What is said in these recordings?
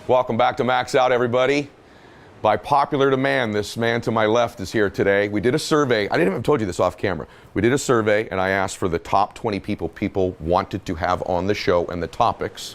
Welcome back to Max Out, everybody. By popular demand, this man to my left is here today. We did a survey. I didn't even told you this off camera. We did a survey, and I asked for the top 20 people wanted to have on the show and the topics,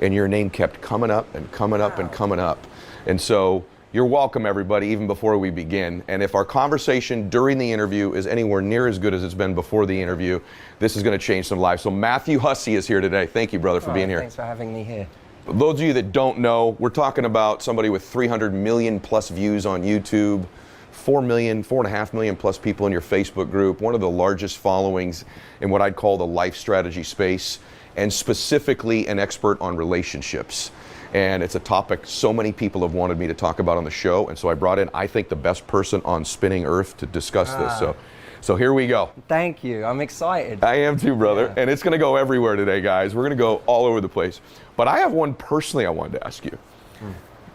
and your name kept coming up and coming up and coming up. And so you're welcome, everybody, even before we begin. And if our conversation during the interview is anywhere near as good as it's been before the interview, this is going to change some lives. So Matthew Hussey is here today. Thank you, brother, for being here. Thanks for having me here. For those of you that don't know, we're talking about somebody with 300 million plus views on YouTube, 4.5 million plus people in your Facebook group, one of the largest followings in what I'd call the life strategy space, and specifically an expert on relationships. And it's a topic so many people have wanted me to talk about on the show, and so I brought in, I think, the best person on spinning earth to discuss this. So here we go. Thank you. I'm excited. I am too, brother. Yeah. And it's going to go everywhere today, guys. We're going to go all over the place. But I have one personally I wanted to ask you.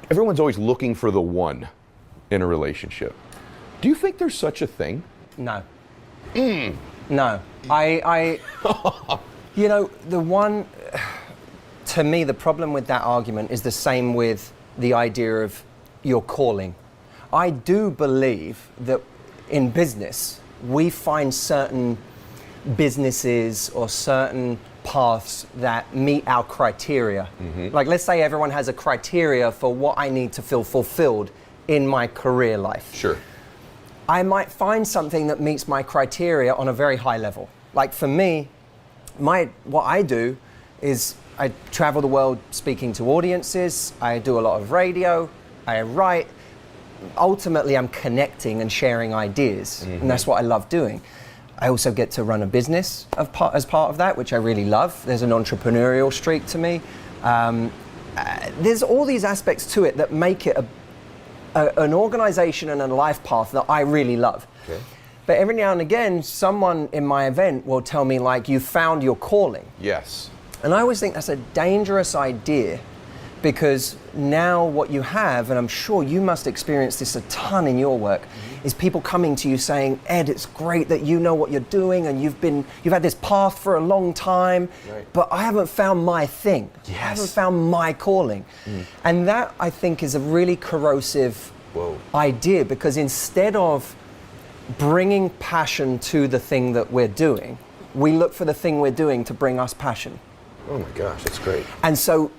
Everyone's always looking for the one in a relationship. Do you think there's such a thing? No. No. I you know, the one, to me, the problem with that argument is the same with the idea of your calling. I do believe that in business, we find certain businesses or certain paths that meet our criteria. Like, let's say everyone has a criteria for what I need to feel fulfilled in my career life. Sure. I might find something that meets my criteria on a very high level. Like for me, what I do is I travel the world speaking to audiences, I do a lot of radio, I write. Ultimately, I'm connecting and sharing ideas, and that's what I love doing. I also get to run a business as part of that, which I really love. There's an entrepreneurial streak to me. There's all these aspects to it that make it an organization and a life path that I really love. Okay. But every now and again, someone in my event will tell me, like, you found your calling. Yes. And I always think that's a dangerous idea, because now what you have, and I'm sure you must experience this a ton in your work, is people coming to you saying, Ed, it's great that you know what you're doing and you've had this path for a long time, but I haven't found my thing. I haven't found my calling. And that, I think, is a really corrosive idea, because instead of bringing passion to the thing that we're doing, we look for the thing we're doing to bring us passion. Oh my gosh, that's great. And so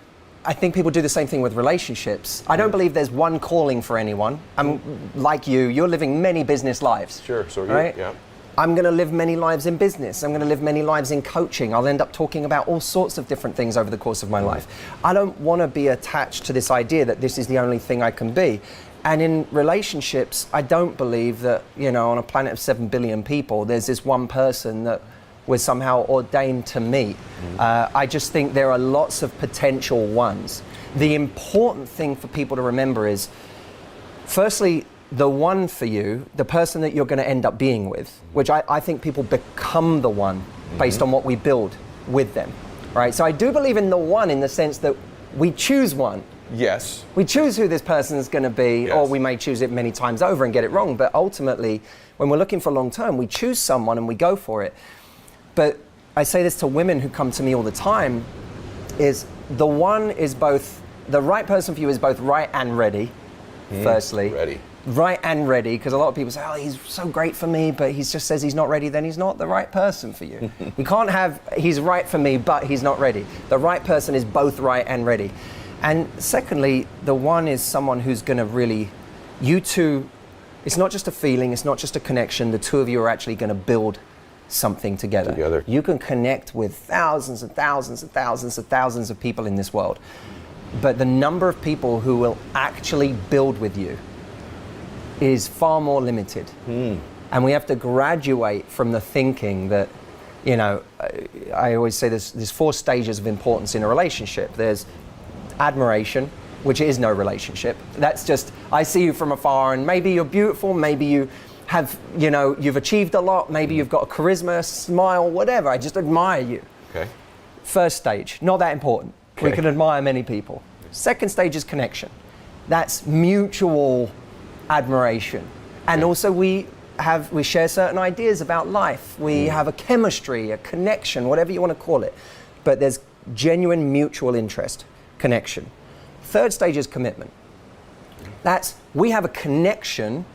I think people do the same thing with relationships. I don't believe there's one calling for anyone. I'm like you're living many business lives. Sure, so right? Yeah. I'm going to live many lives in business. I'm going to live many lives in coaching. I'll end up talking about all sorts of different things over the course of my life. I don't want to be attached to this idea that this is the only thing I can be. And in relationships, I don't believe that, you know, on a planet of 7 billion people, there's this one person that we're somehow ordained to meet. I just think there are lots of potential ones. The important thing for people to remember is, firstly, the one for you, the person that you're going to end up being with, which I think people become the one based on what we build with them, right? So I do believe in the one in the sense that we choose one. Yes. We choose who this person is going to be, or we may choose it many times over and get it wrong, but ultimately, when we're looking for long term, we choose someone and we go for it. But I say this to women who come to me all the time, is the one is both, the right person for you is both right and ready, firstly. Ready. Right and ready, because a lot of people say, oh, he's so great for me, but he just says he's not ready, then he's not the right person for you. We can't have, he's right for me, but he's not ready. The right person is both right and ready. And secondly, the one is someone who's going to really, you two, it's not just a feeling, it's not just a connection, the two of you are actually going to build something together. You can connect with thousands and thousands and thousands and thousands of people in this world, but the number of people who will actually build with you is far more limited. And we have to graduate from the thinking that, you know, I always say there's 4 stages of importance in a relationship. There's admiration, which is no relationship. That's just, I see you from afar and maybe you're beautiful, maybe you have, you know, you've achieved a lot, maybe you've got a charisma, smile, whatever. I just admire you. Okay. First stage, not that important. Okay. We can admire many people. Second stage is connection. That's mutual admiration. And also we share certain ideas about life. We have a chemistry, a connection, whatever you want to call it. But there's genuine mutual interest, connection. Third stage is commitment. That's, we have a connection,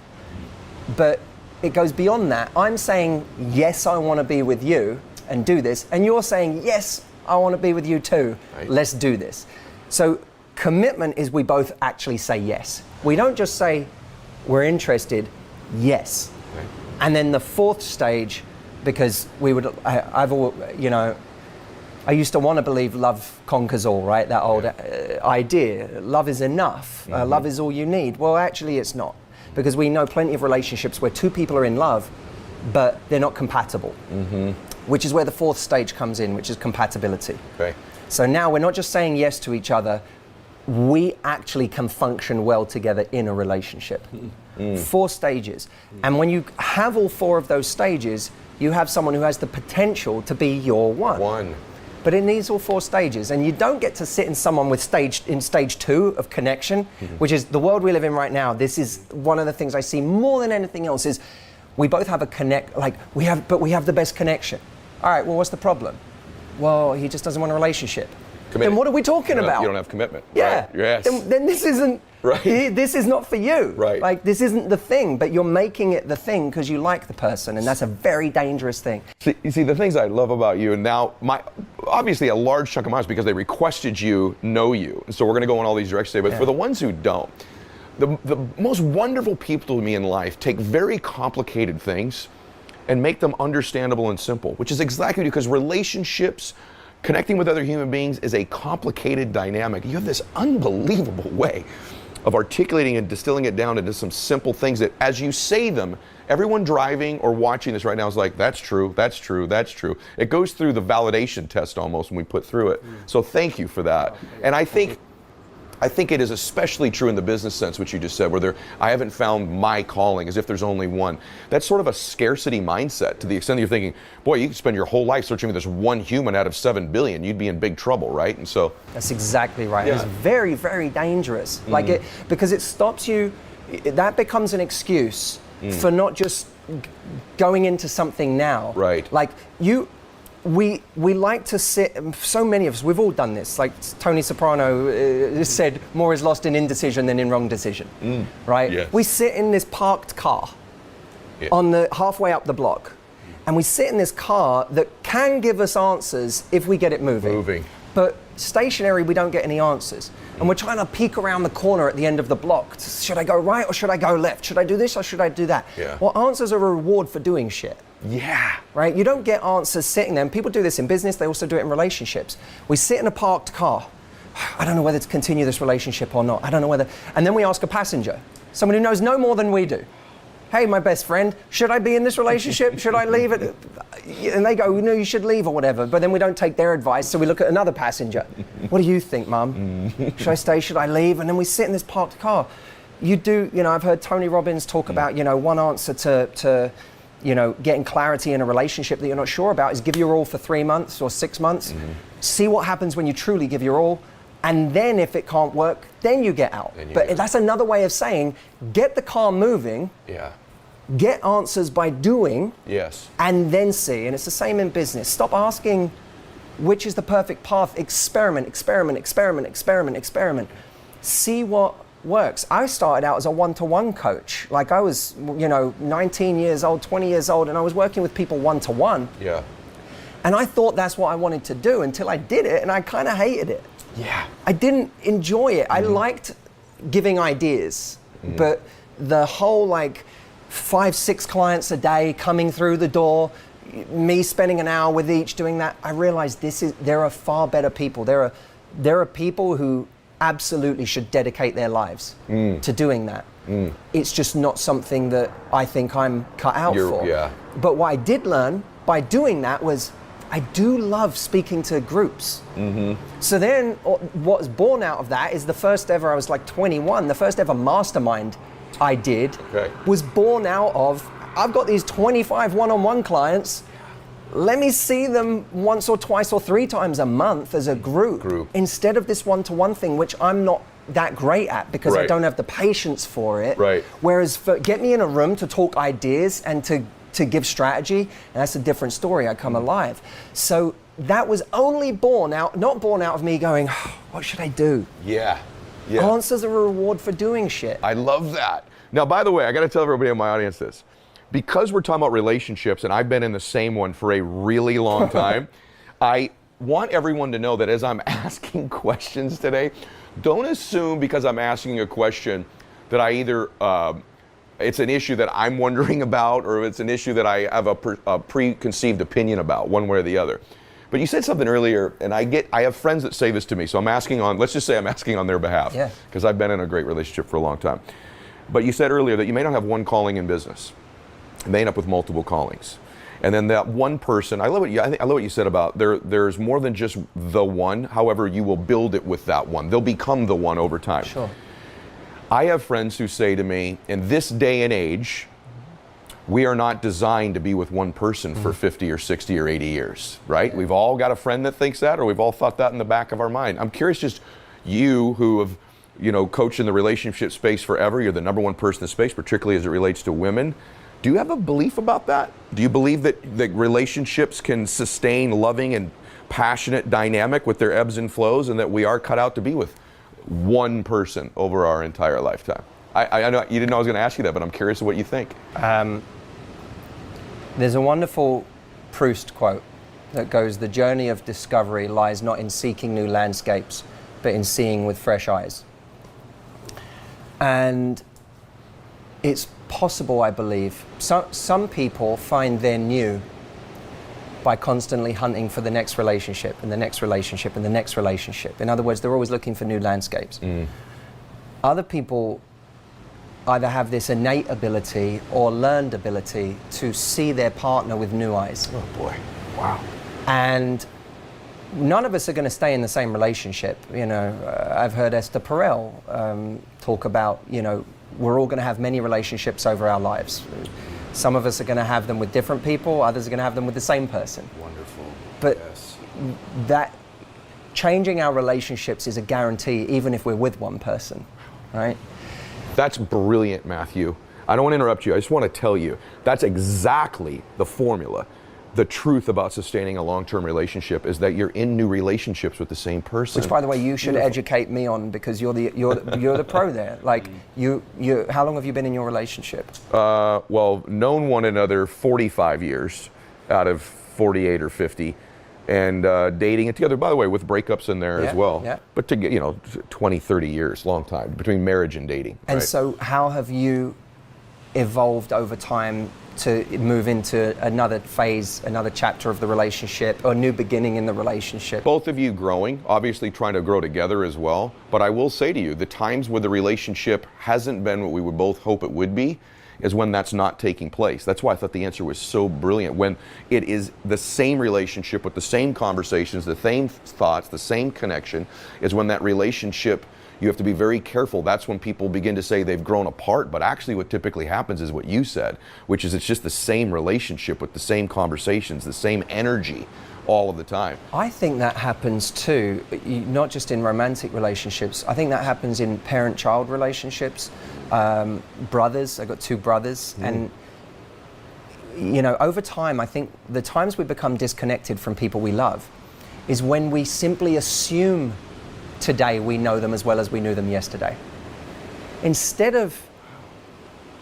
but it goes beyond that. I'm saying, yes, I want to be with you and do this. And you're saying, yes, I want to be with you too. Right. Let's do this. So commitment is we both actually say yes. We don't just say, we're interested, yes. Right. And then the fourth stage, because I used to want to believe love conquers all, right? That old idea, love is enough, love is all you need. Well, actually it's not, because we know plenty of relationships where two people are in love, but they're not compatible, which is where the fourth stage comes in, which is compatibility. Okay. So now we're not just saying yes to each other, we actually can function well together in a relationship. 4 stages. And when you have all 4 of those stages, you have someone who has the potential to be your one. But it needs all 4 stages, and you don't get to sit in someone with stage 2 of connection, which is the world we live in right now. This is one of the things I see more than anything else is we both have we have the best connection. All right, well, what's the problem? Well, he just doesn't want a relationship. Committed. Then what are we talking about? You don't have commitment. Yeah. Right? Yes. Then this isn't. Right. This is not for you. Right. Like, this isn't the thing, but you're making it the thing because you like the person, and that's a very dangerous thing. You see, the things I love about you, and now obviously a large chunk of mine is because they requested you know you. And so we're going to go in all these directions today. But for the ones who don't, the most wonderful people to me in life take very complicated things and make them understandable and simple, which is exactly because relationships, connecting with other human beings is a complicated dynamic. You have this unbelievable way of articulating and distilling it down into some simple things that as you say them, everyone driving or watching this right now is like, that's true, that's true, that's true. It goes through the validation test almost when we put through it. So thank you for that. And I think it is especially true in the business sense, which you just said, where I haven't found my calling, as if there's only one. That's sort of a scarcity mindset to the extent that you're thinking, boy, you could spend your whole life searching for this one human out of 7 billion. You'd be in big trouble, right? And so that's exactly right. Yeah. It's very, very dangerous. Because it stops you. That becomes an excuse for not just going into something now. Right. Like we like to sit, so many of us, we've all done this, like Tony Soprano said, more is lost in indecision than in wrong decision, right? Yes. We sit in this parked car on the halfway up the block, and we sit in this car that can give us answers if we get it moving. But stationary, we don't get any answers. And we're trying to peek around the corner at the end of the block. Should I go right or should I go left? Should I do this or should I do that? Yeah. Well, answers are a reward for doing shit. Yeah. Right? You don't get answers sitting there. And people do this in business. They also do it in relationships. We sit in a parked car. I don't know whether to continue this relationship or not. I don't know whether. And then we ask a passenger, someone who knows no more than we do. Hey, my best friend, should I be in this relationship? Should I leave it? And they go, no, you should leave or whatever. But then we don't take their advice. So we look at another passenger. What do you think, Mum? Should I stay? Should I leave? And then we sit in this parked car. I've heard Tony Robbins talk about, one answer to getting clarity in a relationship that you're not sure about is give your all for 3 months or 6 months. See what happens when you truly give your all. And then if it can't work, then you get out. But that's another way of saying, get the car moving. Yeah. Get answers by doing. Yes. And then see. And it's the same in business. Stop asking which is the perfect path. Experiment. See what works. I started out as a one-to-one coach. Like I was, 19 years old, 20 years old, and I was working with people one-to-one. Yeah. And I thought that's what I wanted to do until I did it, and I kind of hated it. Yeah. I didn't enjoy it. I liked giving ideas, but the whole 5-6 clients a day coming through the door, me spending an hour with each doing that, I realized there are far better people. There are people who absolutely should dedicate their lives to doing that. It's just not something that I think I'm cut out for. Yeah. But what I did learn by doing that was I do love speaking to groups. So then what's born out of that is the first ever, I was 21, the first ever mastermind I did was born out of, I've got these 25 one-on-one clients. Let me see them once or twice or 3 times a month as a group. Instead of this one-to-one thing, which I'm not that great at because I don't have the patience for it. Right. Whereas get me in a room to talk ideas and to give strategy, and that's a different story. I come alive. So that was only not born out of me going, what should I do? Yeah. Yeah. Answers are a reward for doing shit. I love that. Now, by the way, I got to tell everybody in my audience this. Because we're talking about relationships, and I've been in the same one for a really long time, I want everyone to know that as I'm asking questions today, don't assume because I'm asking a question that I either, it's an issue that I'm wondering about, or it's an issue that I have a preconceived opinion about, one way or the other. But you said something earlier, and I have friends that say this to me, so I'm asking on, let's just say I'm asking on their behalf, because I've been in a great relationship for a long time. But you said earlier that you may not have one calling in business. You may end up with multiple callings. And then that one person, I love what you said about there's more than just the one, however, you will build it with that one. They'll become the one over time. Sure. I have friends who say to me, in this day and age, we are not designed to be with one person for 50 or 60 or 80 years, right? Yeah. We've all got a friend that thinks that, or we've all thought that in the back of our mind. I'm curious, just you who have, coached in the relationship space forever, you're the number one person in the space, particularly as it relates to women. Do you have a belief about that? Do you believe that relationships can sustain loving and passionate dynamic with their ebbs and flows, and that we are cut out to be with one person over our entire lifetime? I know you didn't know I was going to ask you that, but I'm curious what you think. There's a wonderful Proust quote that goes, "The journey of discovery lies not in seeking new landscapes, but in seeing with fresh eyes." And it's possible, I believe. Some people find they're new by constantly hunting for the next relationship and the next relationship and the next relationship. In other words, they're always looking for new landscapes. Other people either have this innate ability or learned ability to see their partner with new eyes. Oh boy, wow. And none of us are going to stay in the same relationship. I've heard Esther Perel talk about, we're all going to have many relationships over our lives. Some of us are going to have them with different people, others are going to have them with the same person. Wonderful. But yes. That changing our relationships is a guarantee, even if we're with one person, right? That's brilliant, Matthew. I don't want to interrupt you. I just want to tell you, that's exactly the formula. The truth about sustaining a long-term relationship is that you're in new relationships with the same person. Which, by the way, you should educate me on, because you're the pro there. Like, how long have you been in your relationship? Well, known one another 45 years out of 48 or 50, and dating it together, by the way, with breakups in there as well. Yeah. But to get 20, 30 years, long time between marriage and dating. And right? So, how have you evolved over time to move into another phase, another chapter of the relationship, or a new beginning in the relationship? Both of you growing, obviously trying to grow together as well. But I will say to you, the times where the relationship hasn't been what we would both hope it would be is when that's not taking place. That's why I thought the answer was so brilliant. When it is the same relationship with the same conversations, the same thoughts, the same connection, is when that relationship, you have to be very careful. That's when people begin to say they've grown apart. But actually what typically happens is what you said, which is it's just the same relationship with the same conversations, the same energy all of the time. I think that happens too, not just in romantic relationships. I think that happens in parent-child relationships. Brothers, I've got two brothers. And over time, I think the times we become disconnected from people we love is when we simply assume today we know them as well as we knew them yesterday. Instead of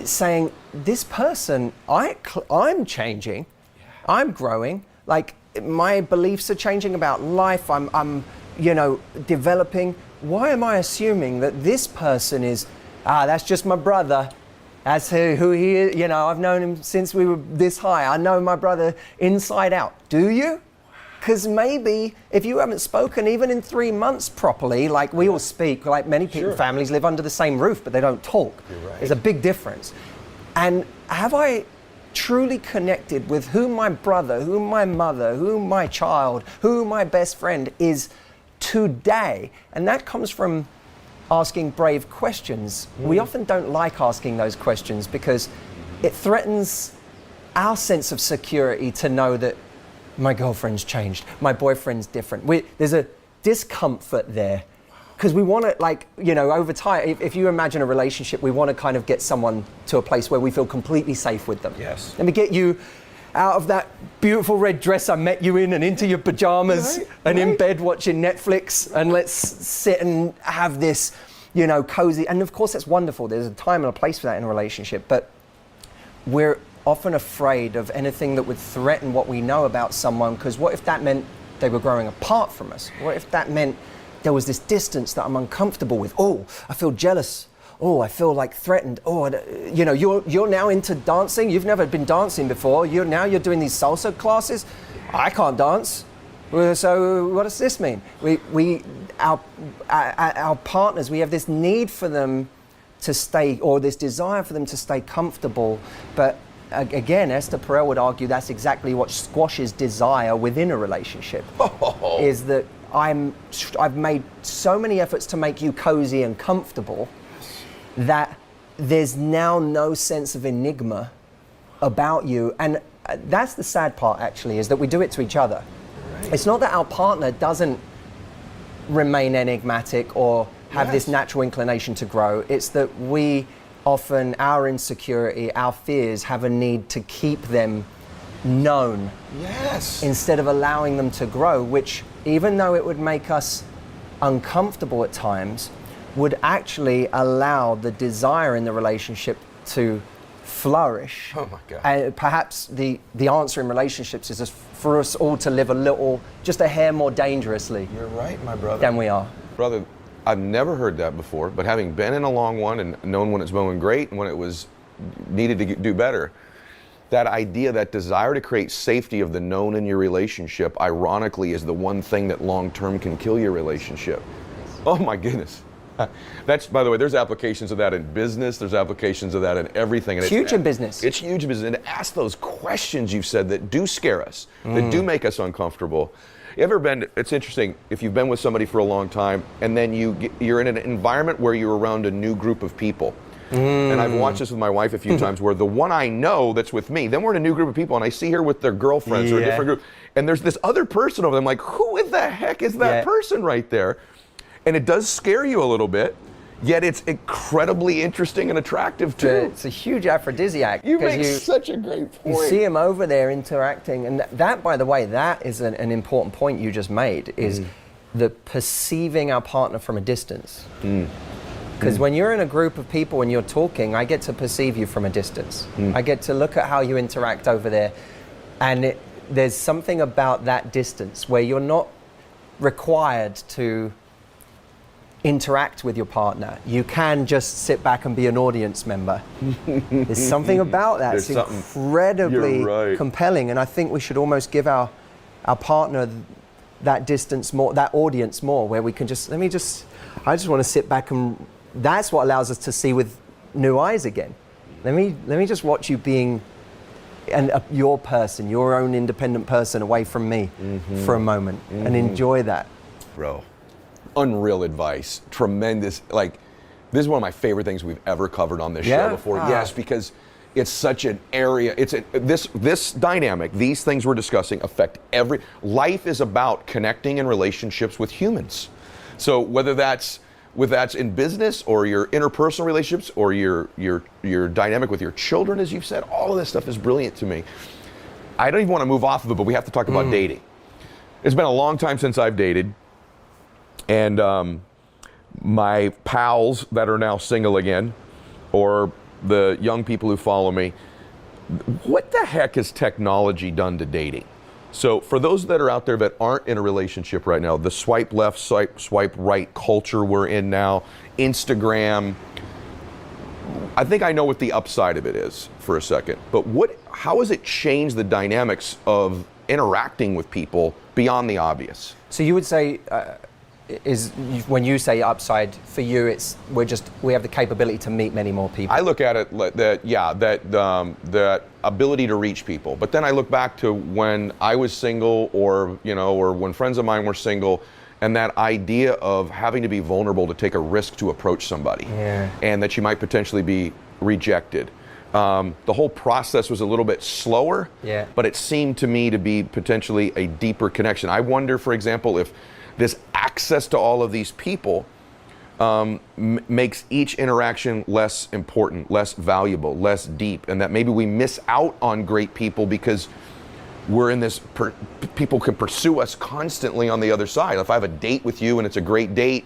saying, this person, I'm changing, I'm growing, like my beliefs are changing about life, I'm developing. Why am I assuming that this person is, that's just my brother, that's who he is, I've known him since we were this high, I know my brother inside out. Do you? Because maybe if you haven't spoken even in 3 months properly, like we all speak, like many people, families live under the same roof, but they don't talk. You're right. There's a big difference. And have I truly connected with who my brother, who my mother, who my child, who my best friend is today? And that comes from asking brave questions. We often don't like asking those questions because it threatens our sense of security to know that my girlfriend's changed, my boyfriend's different. There's a discomfort there because we want to, over time, if you imagine a relationship, we want to kind of get someone to a place where we feel completely safe with them. Yes. Let me get you out of that beautiful red dress I met you in and into your pajamas in bed watching Netflix, and let's sit and have this cozy. And of course, that's wonderful. There's a time and a place for that in a relationship. But we're often afraid of anything that would threaten what we know about someone, because what if that meant they were growing apart from us? What if that meant there was this distance that I'm uncomfortable with? Oh, I feel jealous. Oh, I feel like threatened. Oh, you're now into dancing. You've never been dancing before. You're doing these salsa classes. I can't dance. So what does this mean? Our partners, we have this need for them to stay, or this desire for them to stay comfortable. But again, Esther Perel would argue that's exactly what squashes desire within a relationship. Is that I've made so many efforts to make you cozy and comfortable that there's now no sense of enigma about you. And that's the sad part, actually, is that we do it to each other. Right. It's not that our partner doesn't remain enigmatic or have this natural inclination to grow. It's that we often, our insecurity, our fears, have a need to keep them known. Yes. Instead of allowing them to grow, which, even though it would make us uncomfortable at times, would actually allow the desire in the relationship to flourish. Oh my God. And perhaps the answer in relationships is just for us all to live just a hair more dangerously. You're right, my brother. Than we are. Brother, I've never heard that before, but having been in a long one and known when it's going great and when it was needed to do better, that idea, that desire to create safety of the known in your relationship, ironically, is the one thing that long-term can kill your relationship. Oh my goodness. That's, by the way, there's applications of that in business. There's applications of that in everything. And it's huge in business. It's huge in business. And to ask those questions you've said that do scare us, that do make us uncomfortable. You ever been, it's interesting, if you've been with somebody for a long time and then you're in an environment where you're around a new group of people. And I've watched this with my wife a few times, where the one I know that's with me, then we're in a new group of people and I see her with their girlfriends or a different group. And there's this other person over there. I'm like, who in the heck is that person right there? And it does scare you a little bit, yet it's incredibly interesting and attractive too. It's a huge aphrodisiac. You make such a great point. You see him over there interacting, and that, by the way, that is an important point you just made, is the perceiving our partner from a distance. Because when you're in a group of people and you're talking, I get to perceive you from a distance. I get to look at how you interact over there, and there's something about that distance where you're not required to interact with your partner. You can just sit back and be an audience member. There's something about that. It's incredibly compelling, and I think we should almost give our partner that distance more, that audience more, where we can I just want to sit back, and that's what allows us to see with new eyes again. Let me just watch you being your person, your own independent person, away from me for a moment, and enjoy that. Bro. Unreal advice, tremendous. Like, this is one of my favorite things we've ever covered on this show before. Yes, because it's such an area. This dynamic, these things we're discussing affect life is about connecting in relationships with humans. So whether that's in business or your interpersonal relationships or your dynamic with your children, as you've said, all of this stuff is brilliant to me. I don't even want to move off of it, but we have to talk about dating. It's been a long time since I've dated. And my pals that are now single again, or the young people who follow me, what the heck has technology done to dating? So for those that are out there that aren't in a relationship right now, the swipe left, swipe right culture we're in now, Instagram, I think I know what the upside of it is for a second. But how has it changed the dynamics of interacting with people beyond the obvious? So you would say, when you say upside, for you, we have the capability to meet many more people. I look at it like that ability to reach people. But then I look back to when I was single, or when friends of mine were single, and that idea of having to be vulnerable to take a risk to approach somebody, and that you might potentially be rejected. The whole process was a little bit slower, but it seemed to me to be potentially a deeper connection. I wonder, for example, if this access to all of these people makes each interaction less important, less valuable, less deep, and that maybe we miss out on great people because we're in this, people can pursue us constantly on the other side. If I have a date with you and it's a great date,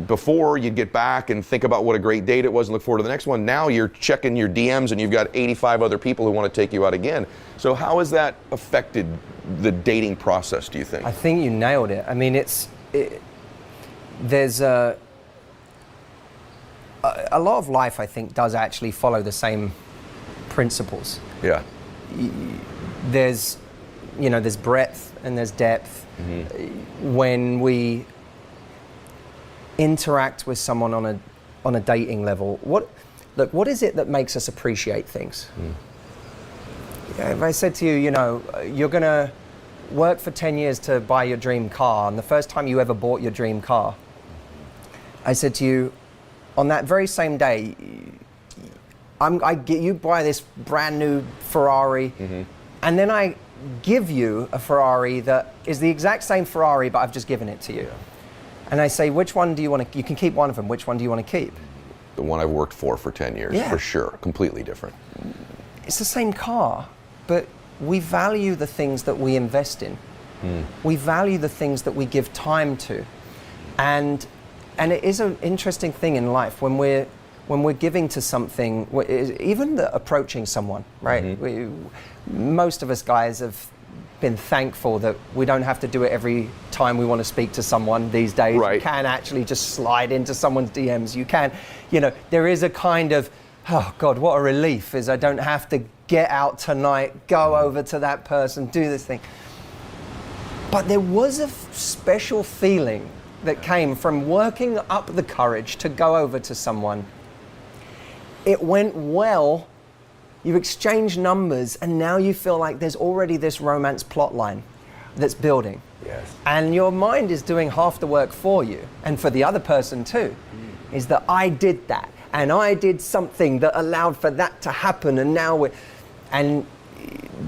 Before, you'd get back and think about what a great date it was and look forward to the next one. Now you're checking your DMs and you've got 85 other people who want to take you out again. So how has that affected the dating process, do you think? I think you nailed it. I mean, there's a lot of life, I think, does actually follow the same principles. Yeah. There's breadth and there's depth. Mm-hmm. When we interact with someone on a dating level, what is it that makes us appreciate things? If I said to you, you're gonna work for 10 years to buy your dream car, and the first time you ever bought your dream car, I said to you, on that very same day, you buy this brand new Ferrari, mm-hmm. and then I give you a Ferrari that is the exact same Ferrari, but I've just given it to you. Yeah. And I say, which one do you want to, you can keep one of them, which one do you want to keep? The one I've worked for 10 years, yeah. For sure, completely different. It's the same car, but we value the things that we invest in. We value the things that we give time to. And it is an interesting thing in life when we're giving to something, even approaching someone, right? Mm-hmm. Most of us guys have been thankful that we don't have to do it every time we want to speak to someone these days. Right. You can actually just slide into someone's DMs. You can, there is a kind of, oh God, what a relief is I don't have to get out tonight, go over to that person, do this thing. But there was a special feeling that came from working up the courage to go over to someone. It went well, you've exchanged numbers, and now you feel like there's already this romance plot line that's building. Yes. And your mind is doing half the work for you, and for the other person too, is that I did that, and I did something that allowed for that to happen, and now and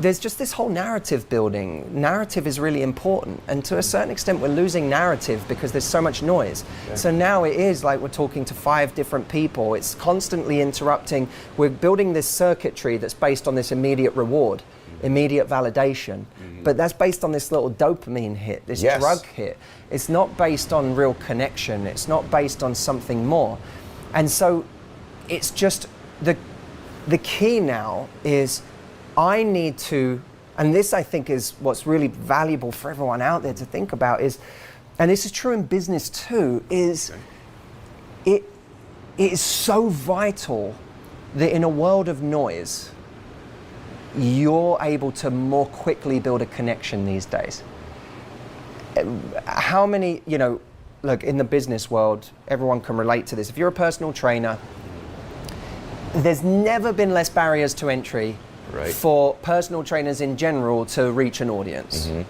there's just this whole narrative building. Narrative is really important, and to a certain extent we're losing narrative because there's so much noise. Yeah. So now it is like we're talking to 5 different people. It's constantly interrupting. We're building this circuitry that's based on this immediate reward, immediate validation, but that's based on this little dopamine hit, this drug hit. It's not based on real connection. It's not based on something more. And so it's just the key now is I need to, and this I think is what's really valuable for everyone out there to think about is, and this is true in business too, is it is so vital that in a world of noise, you're able to more quickly build a connection these days. How many, look, in the business world, everyone can relate to this. If you're a personal trainer, there's never been less barriers to entry for personal trainers in general to reach an audience. Mm-hmm.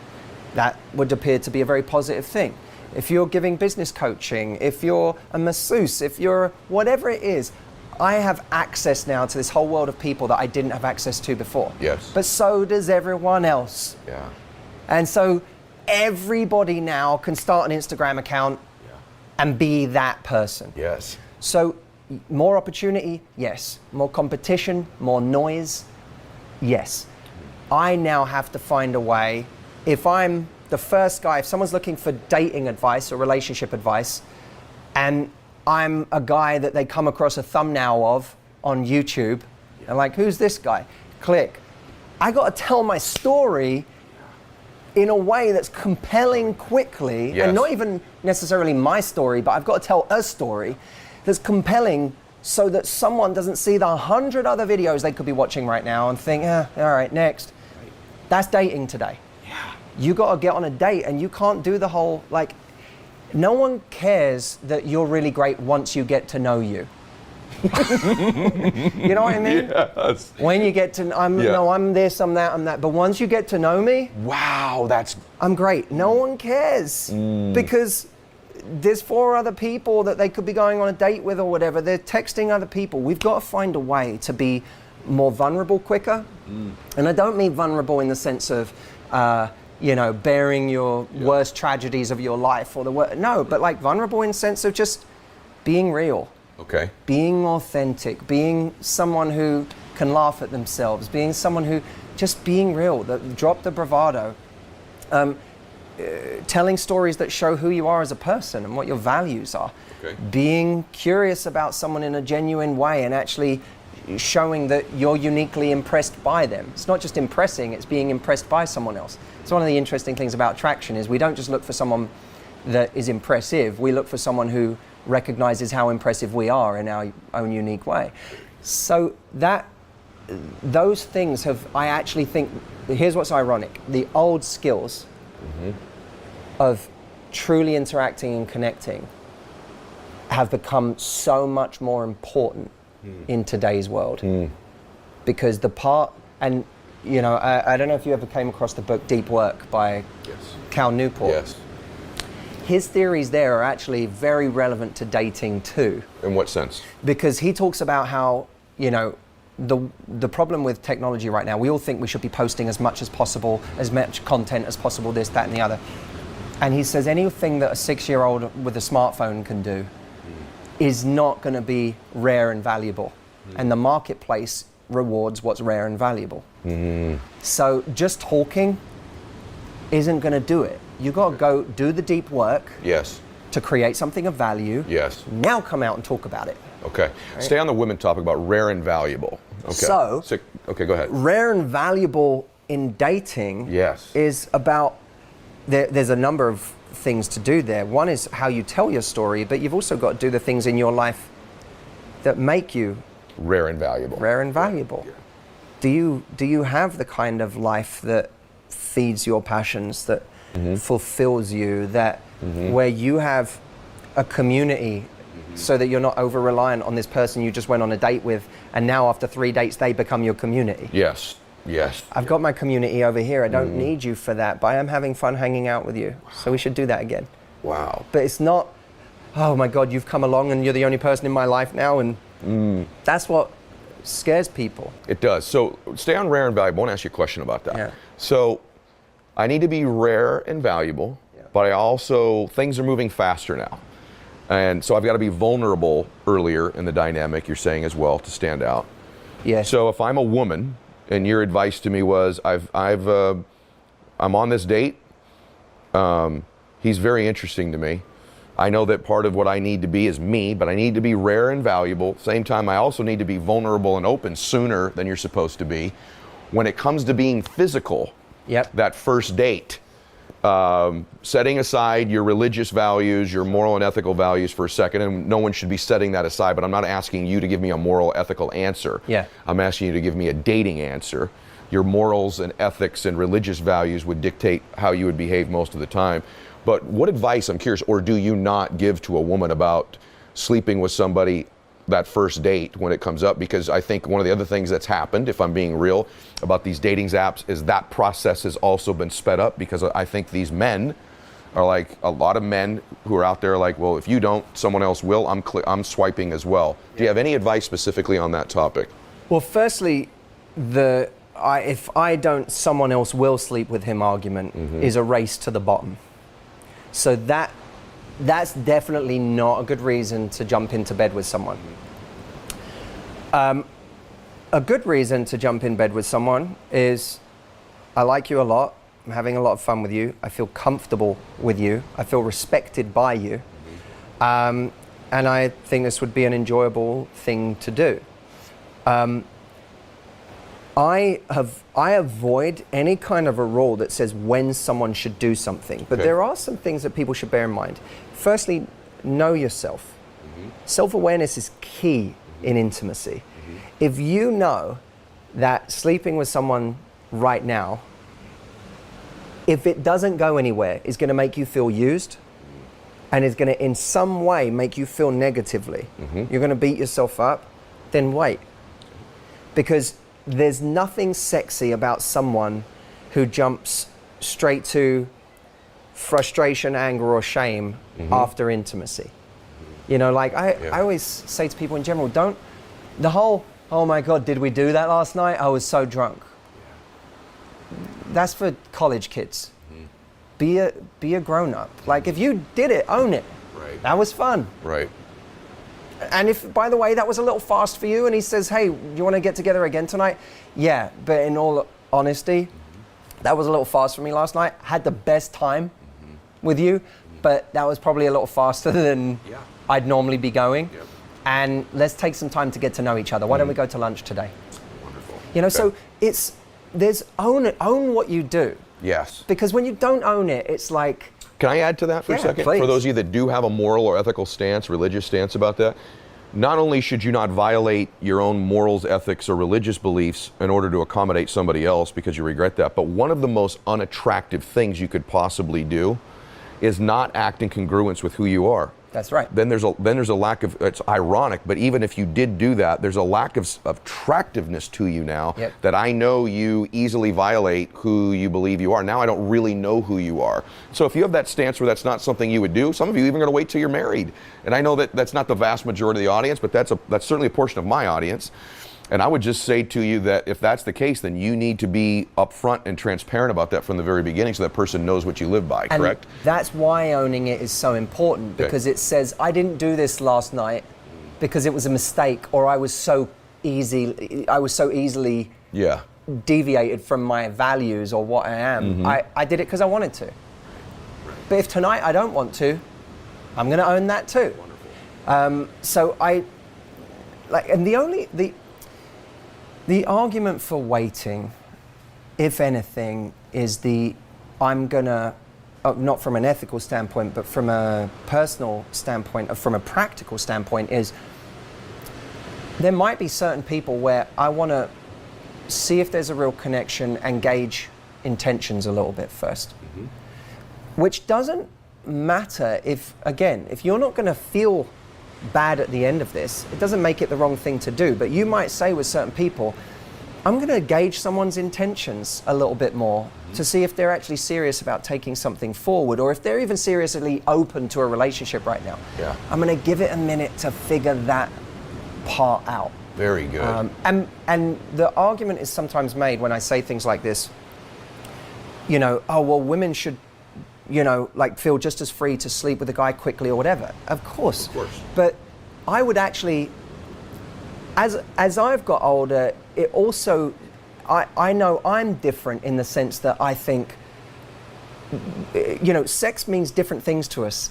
That would appear to be a very positive thing. If you're giving business coaching, if you're a masseuse, if you're whatever it is, I have access now to this whole world of people that I didn't have access to before. Yes. But so does everyone else. Yeah. And so everybody now can start an Instagram account and be that person. Yes. So more opportunity, yes. More competition, more noise, yes. I now have to find a way, if I'm the first guy, if someone's looking for dating advice or relationship advice, and I'm a guy that they come across a thumbnail of on YouTube, and like, who's this guy? Click. I got to tell my story in a way that's compelling quickly, and not even necessarily my story, but I've got to tell a story that's compelling so that someone doesn't see the 100 other videos they could be watching right now and think, all right, next. Right. That's dating today. Yeah. You got to get on a date, and you can't do the whole, no one cares that you're really great once you get to know you. You know what I mean? Yes. When you get to, I'm this, I'm that, I'm that. But once you get to know me, wow, I'm great. No one cares because there's 4 other people that they could be going on a date with or whatever. They're texting other people. We've got to find a way to be more vulnerable quicker. And I don't mean vulnerable in the sense of, bearing your worst tragedies of your life or no, but vulnerable in the sense of just being real. Okay. Being authentic, being someone who can laugh at themselves, being someone who just being real, drop the bravado. telling stories that show who you are as a person and what your values are. Okay. Being curious about someone in a genuine way and actually showing that you're uniquely impressed by them. It's not just impressing, it's being impressed by someone else. It's one of the interesting things about attraction is we don't just look for someone that is impressive, we look for someone who recognizes how impressive we are in our own unique way. So those things I actually think, here's what's ironic, the old skills of truly interacting and connecting have become so much more important in today's world. Because and you know, I don't know if you ever came across the book Deep Work by Cal Newport. Yes. His theories there are actually very relevant to dating too. In what sense? Because he talks about how, you know, the problem with technology right now, we all think we should be posting as much as possible, as much content as possible, this, that, and the other. And he says anything that a 6-year-old with a smartphone can do is not going to be rare and valuable. And the marketplace rewards what's rare and valuable. So just talking isn't going to do it. You got to go do the deep work to create something of value. Now come out and talk about it. Okay. Right? Stay on the women topic about rare and valuable. Okay. So, okay, go ahead. Rare and valuable in dating is about, there's a number of things to do there. One is how you tell your story, but you've also got to do the things in your life that make you rare and valuable. Rare and valuable. Yeah. Do you have the kind of life that feeds your passions, that fulfills you, that where you have a community so that you're not over reliant on this person you just went on a date with and now after 3 dates they become your community? Yes. I've got my community over here. I don't need you for that, but I am having fun hanging out with you. So we should do that again. Wow. But it's not, oh my God, you've come along and you're the only person in my life now, and that's what scares people. It does. So stay on rare and valuable. I want to ask you a question about that. Yeah. So I need to be rare and valuable, but I also, things are moving faster now. And so I've got to be vulnerable earlier in the dynamic, you're saying as well, to stand out. Yes. So if I'm a woman, and your advice to me was, I'm on this date. He's very interesting to me. I know that part of what I need to be is me, but I need to be rare and valuable. Same time, I also need to be vulnerable and open sooner than you're supposed to be. When it comes to being physical, that first date, setting aside your religious values, your moral and ethical values for a second, and no one should be setting that aside, but I'm not asking you to give me a moral, ethical answer. I'm asking you to give me a dating answer. Your morals and ethics and religious values would dictate how you would behave most of the time. But what advice, I'm curious, or do you not give to a woman about sleeping with somebody that first date when it comes up? Because I think one of the other things that's happened, if I'm being real, about these dating apps is that process has also been sped up, because I think these men are like, a lot of men who are out there like, well, if you don't, someone else will, I'm swiping as well. Do you have any advice specifically on that topic? Well, firstly, if I don't, someone else will sleep with him argument is a race to the bottom. So that's definitely not a good reason to jump into bed with someone. A good reason to jump in bed with someone is, I like you a lot, I'm having a lot of fun with you, I feel comfortable with you, I feel respected by you, and I think this would be an enjoyable thing to do. I avoid any kind of a rule that says when someone should do something, but there are some things that people should bear in mind. Firstly, know yourself. Self-awareness is key in intimacy. If you know that sleeping with someone right now, if it doesn't go anywhere, is going to make you feel used and is going to in some way make you feel negatively, you're going to beat yourself up, then wait. Because there's nothing sexy about someone who jumps straight to frustration, anger, or shame after intimacy. You know, like I always say to people in general, the whole, oh my God, did we do that last night? I was so drunk. That's for college kids. Be a grown-up. Like, if you did it, own it. That was fun. And if, by the way, that was a little fast for you, and he says, hey, you want to get together again tonight? Yeah, but in all honesty, that was a little fast for me last night. Had the best time. with you, but that was probably a little faster than I'd normally be going. Yep. And let's take some time to get to know each other. Why don't we go to lunch today? Wonderful. You know, Okay. so own what you do. Yes. Because when you don't own it, it's like... Can I add to that for a Yeah, second? please. For those of you that do have a moral or ethical stance, religious stance about that, not only should you not violate your own morals, ethics, or religious beliefs in order to accommodate somebody else because you regret that, but one of the most unattractive things you could possibly do is not act in congruence with who you are. That's right. Then there's a lack of, it's ironic, but even if you did do that, there's a lack of attractiveness to you now that I know you easily violate who you believe you are. Now I don't really know who you are. So if you have that stance where that's not something you would do, some of you even going to wait till you're married. And I know that that's not the vast majority of the audience, but that's certainly a portion of my audience. And I would just say to you that if that's the case, then you need to be upfront and transparent about that from the very beginning so that person knows what you live by, correct? And that's why owning it is so important, because it says, I didn't do this last night because it was a mistake, or I was so easily deviated from my values or what I am. I did it because I wanted to. But if tonight I don't want to, I'm going to own that too. So the argument for waiting, if anything, is I'm gonna, not from an ethical standpoint, but from a personal standpoint, from a practical standpoint, is there might be certain people where I wanna see if there's a real connection and gauge intentions a little bit first. Which doesn't matter if you're not gonna feel bad at the end of this, it doesn't make it the wrong thing to do. But you might say with certain people, I'm going to gauge someone's intentions a little bit more to see if they're actually serious about taking something forward, or if they're even seriously open to a relationship right now. I'm going to give it a minute to figure that part out. Very good. And the argument is sometimes made when I say things like this, you know, oh, well, women should, you know, like feel just as free to sleep with a guy quickly or whatever. Of course. But I would actually, as I've got older, it also, I know I'm different in the sense that I think, you know, sex means different things to us.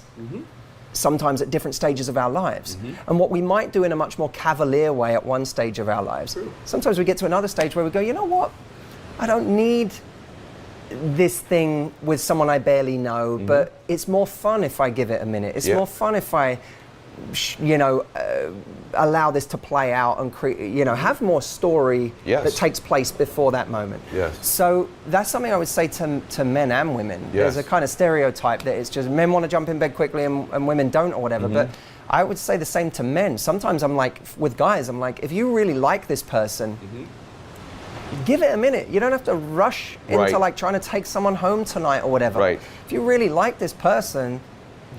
Sometimes at different stages of our lives. And what we might do in a much more cavalier way at one stage of our lives, sometimes we get to another stage where we go, you know what, I don't need this thing with someone I barely know, but it's more fun if I give it a minute. It's more fun if I, you know, allow this to play out and you know, have more story that takes place before that moment. So that's something I would say to men and women. There's a kind of stereotype that it's just men want to jump in bed quickly and women don't or whatever, but I would say the same to men. Sometimes I'm like, with guys, I'm like, if you really like this person, give it a minute. You don't have to rush into like trying to take someone home tonight or whatever. If you really like this person,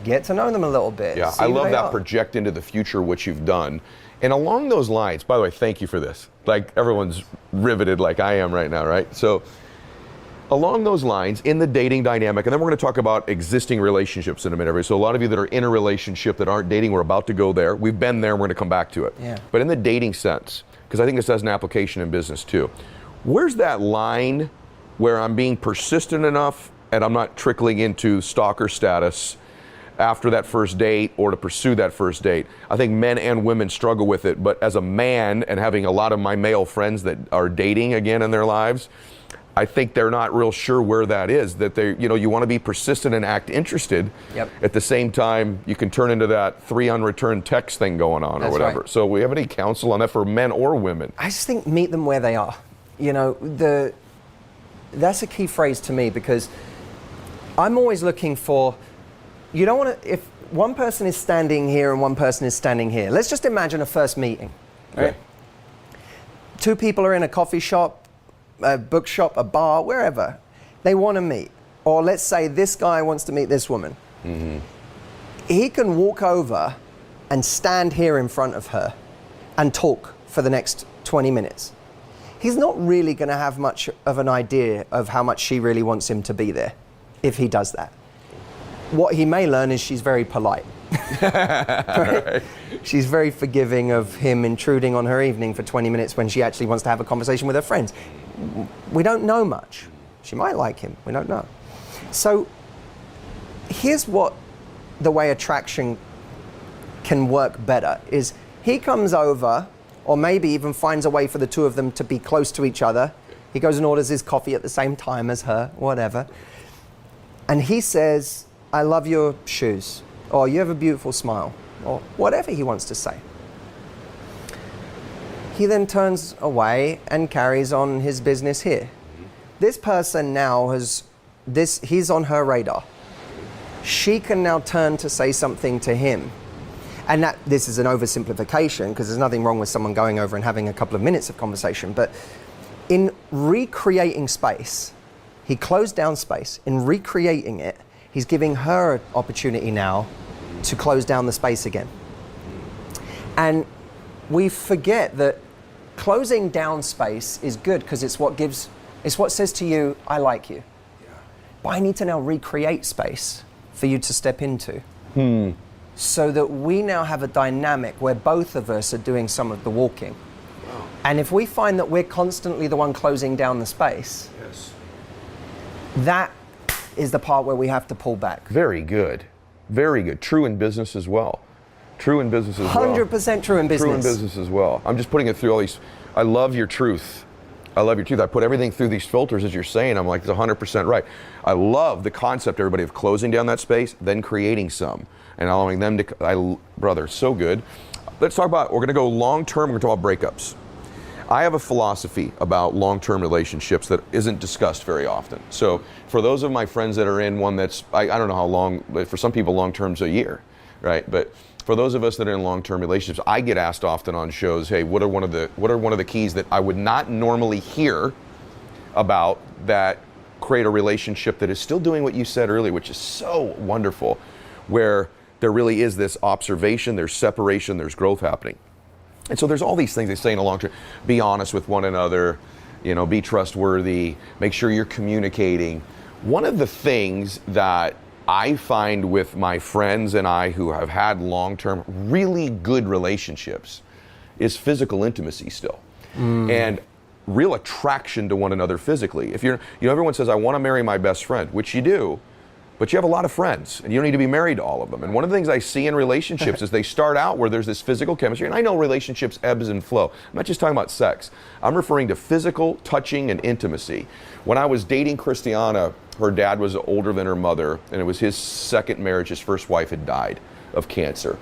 get to know them a little bit. I love that project into the future, which you've done. And along those lines, by the way, thank you for this. Like everyone's riveted like I am right now, right? So along those lines, in the dating dynamic, and then we're going to talk about existing relationships in a minute. So a lot of you that are in a relationship that aren't dating, we're about to go there. We've been there, and we're going to come back to it. But in the dating sense, because I think this has an application in business too, where's that line where I'm being persistent enough and I'm not trickling into stalker status after that first date or to pursue that first date? I think men and women struggle with it, but as a man and having a lot of my male friends that are dating again in their lives, I think they're not real sure where that is, that they, you know, you want to be persistent and act interested. At the same time, you can turn into that 3 unreturned text thing going on or whatever. So we have any counsel on that for men or women? I just think meet them where they are. You know, that's a key phrase to me, because I'm always looking for, you don't want to, if one person is standing here and one person is standing here, let's just imagine a first meeting, right? Two people are in a coffee shop, a bookshop, a bar, wherever. They want to meet. Or let's say this guy wants to meet this woman. He can walk over and stand here in front of her and talk for the next 20 minutes. He's not really going to have much of an idea of how much she really wants him to be there if he does that. What he may learn is she's very polite. She's very forgiving of him intruding on her evening for 20 minutes when she actually wants to have a conversation with her friends. We don't know much. She might like him, we don't know. So here's what the way attraction can work better is he comes over, or maybe even finds a way for the two of them to be close to each other. He goes and orders his coffee at the same time as her, whatever. And he says, I love your shoes, or you have a beautiful smile, or whatever he wants to say. He then turns away and carries on his business here. This person now he's on her radar. She can now turn to say something to him. And this is an oversimplification, because there's nothing wrong with someone going over and having a couple of minutes of conversation, but in recreating space, he closed down space. In recreating it, he's giving her an opportunity now to close down the space again. And we forget that closing down space is good because it's what says to you, I like you. Yeah. But I need to now recreate space for you to step into. So that we now have a dynamic where both of us are doing some of the walking. Wow. And if we find that we're constantly the one closing down the space, yes, that is the part where we have to pull back. Very good. Very good. True in business as well. True in business as well. 100% true in business. True in business as well. I'm just putting it through all these. I love your truth. I love your truth. I put everything through these filters as you're saying. I'm like, it's 100% right. I love the concept, everybody, of closing down that space, then creating some, and allowing them to. Brother, so good. Let's talk about. We're going to go long term. We're going to talk about breakups. I have a philosophy about long-term relationships that isn't discussed very often. So for those of my friends that are in one that's, I don't know how long, but for some people long-term's a year, right? But for those of us that are in long-term relationships, I get asked often on shows, hey, what are one of the keys that I would not normally hear about that create a relationship that is still doing what you said earlier, which is so wonderful, where there really is this observation, there's separation, there's growth happening. And so there's all these things they say in a long term. Be honest with one another, be trustworthy, make sure you're communicating. One of the things that I find with my friends and I who have had long-term, really good relationships is physical intimacy still. And real attraction to one another physically. If everyone says, I want to marry my best friend, which you do, but you have a lot of friends and you don't need to be married to all of them. And one of the things I see in relationships is they start out where there's this physical chemistry, and I know relationships ebbs and flow. I'm not just talking about sex. I'm referring to physical touching and intimacy. When I was dating Christiana, her dad was older than her mother, and it was his second marriage. His first wife had died of cancer.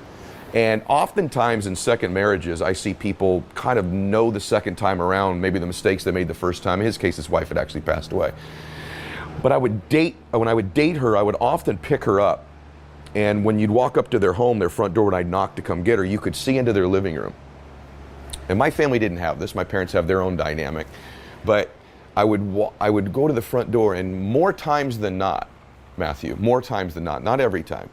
And oftentimes in second marriages, I see people kind of know the second time around, maybe the mistakes they made the first time. In his case, his wife had actually passed away. But when I would date her, I would often pick her up. And when you'd walk up to their home, their front door, when I'd knock to come get her, you could see into their living room. And my family didn't have this. My parents have their own dynamic. But I would go to the front door, and more times than not, Matthew, more times than not every time,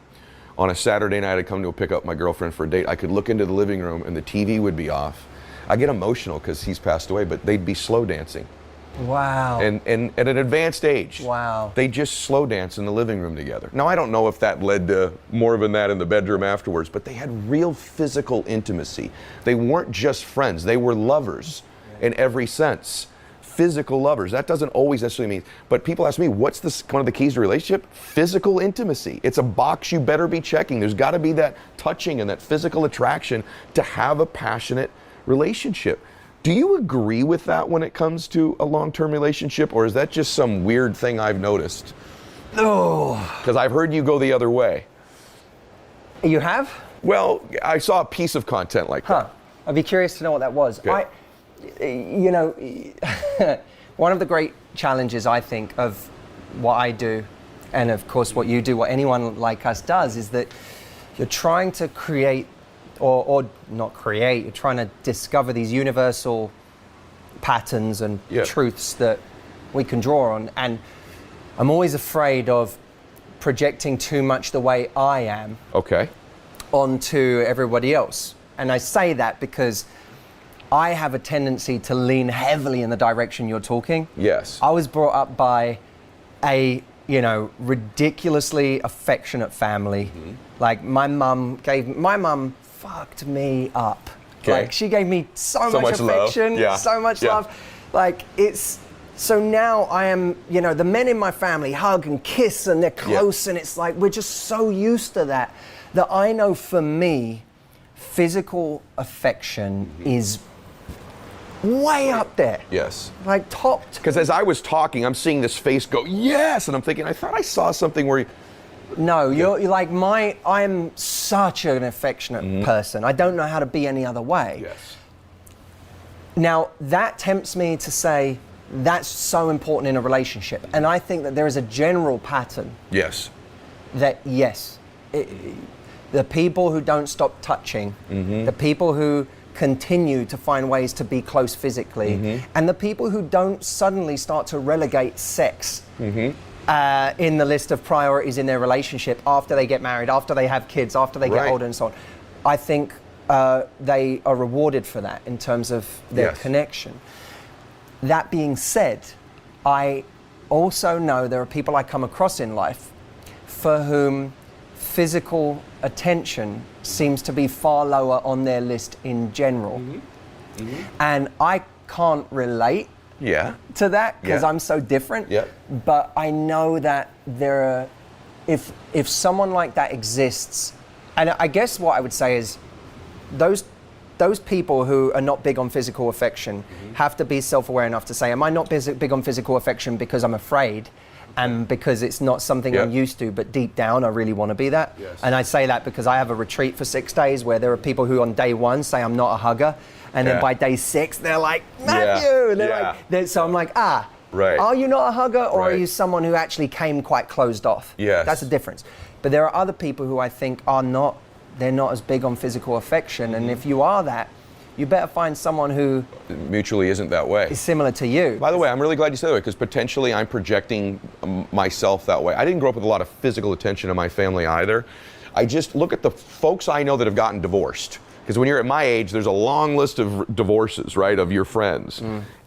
on a Saturday night I'd come to pick up my girlfriend for a date, I could look into the living room and the TV would be off. I get emotional because he's passed away, but they'd be slow dancing. Wow. And at an advanced age. Wow. They just slow dance in the living room together. Now, I don't know if that led to more than that in the bedroom afterwards, but they had real physical intimacy. They weren't just friends. They were lovers in every sense. Physical lovers. That doesn't always necessarily mean, but people ask me, what's one of the keys to a relationship? Physical intimacy. It's a box you better be checking. There's got to be that touching and that physical attraction to have a passionate relationship. Do you agree with that when it comes to a long-term relationship, or is that just some weird thing I've noticed? No. Because I've heard you go the other way. You have? Well, I saw a piece of content like that. I'd be curious to know what that was. Okay. One of the great challenges, I think, of what I do, and of course what you do, what anyone like us does, is that you're trying to create, or not create, you're trying to discover these universal patterns and truths that we can draw on. And I'm always afraid of projecting too much the way I am onto everybody else. And I say that because I have a tendency to lean heavily in the direction you're talking. Yes. I was brought up by a, ridiculously affectionate family. Mm-hmm. Like my mum fucked me up. Okay. Like she gave me so much affection, so much love. Like it's So now I am, the men in my family hug and kiss and they're close, and it's like we're just so used to that I know for me, physical affection is way up there. Yes. Like top. Because as I was talking, I'm seeing this face go, yes, and I'm thinking, I thought I saw something where No, you're like I'm such an affectionate person. I don't know how to be any other way. Yes. Now, that tempts me to say that's so important in a relationship. And I think that there is a general pattern. Yes. That, yes, the people who don't stop touching, the people who continue to find ways to be close physically, and the people who don't suddenly start to relegate sex in the list of priorities in their relationship after they get married, after they have kids, after they get older and so on. I think they are rewarded for that in terms of their connection. That being said, I also know there are people I come across in life for whom physical attention seems to be far lower on their list in general. And I can't relate to that because I'm so different. But I know that there are, if someone like that exists, and I guess what I would say is those people who are not big on physical affection have to be self-aware enough to say, am I not big on physical affection because I'm afraid and because it's not something I'm used to, but deep down I really want to be that? And I say that because I have a retreat for 6 days where there are people who on day 1 say I'm not a hugger, and then by day 6 they're like, Matthew! And they're like, so I'm like, are you not a hugger, or are you someone who actually came quite closed off? That's the difference. But there are other people who I think are not, they're not as big on physical affection, and if you are that, you better find someone who mutually isn't that way. Is similar to you. By the way, I'm really glad you said that, because potentially I'm projecting myself that way. I didn't grow up with a lot of physical attention in my family either. I just look at the folks I know that have gotten divorced. Because when you're at my age, there's a long list of divorces, right, of your friends.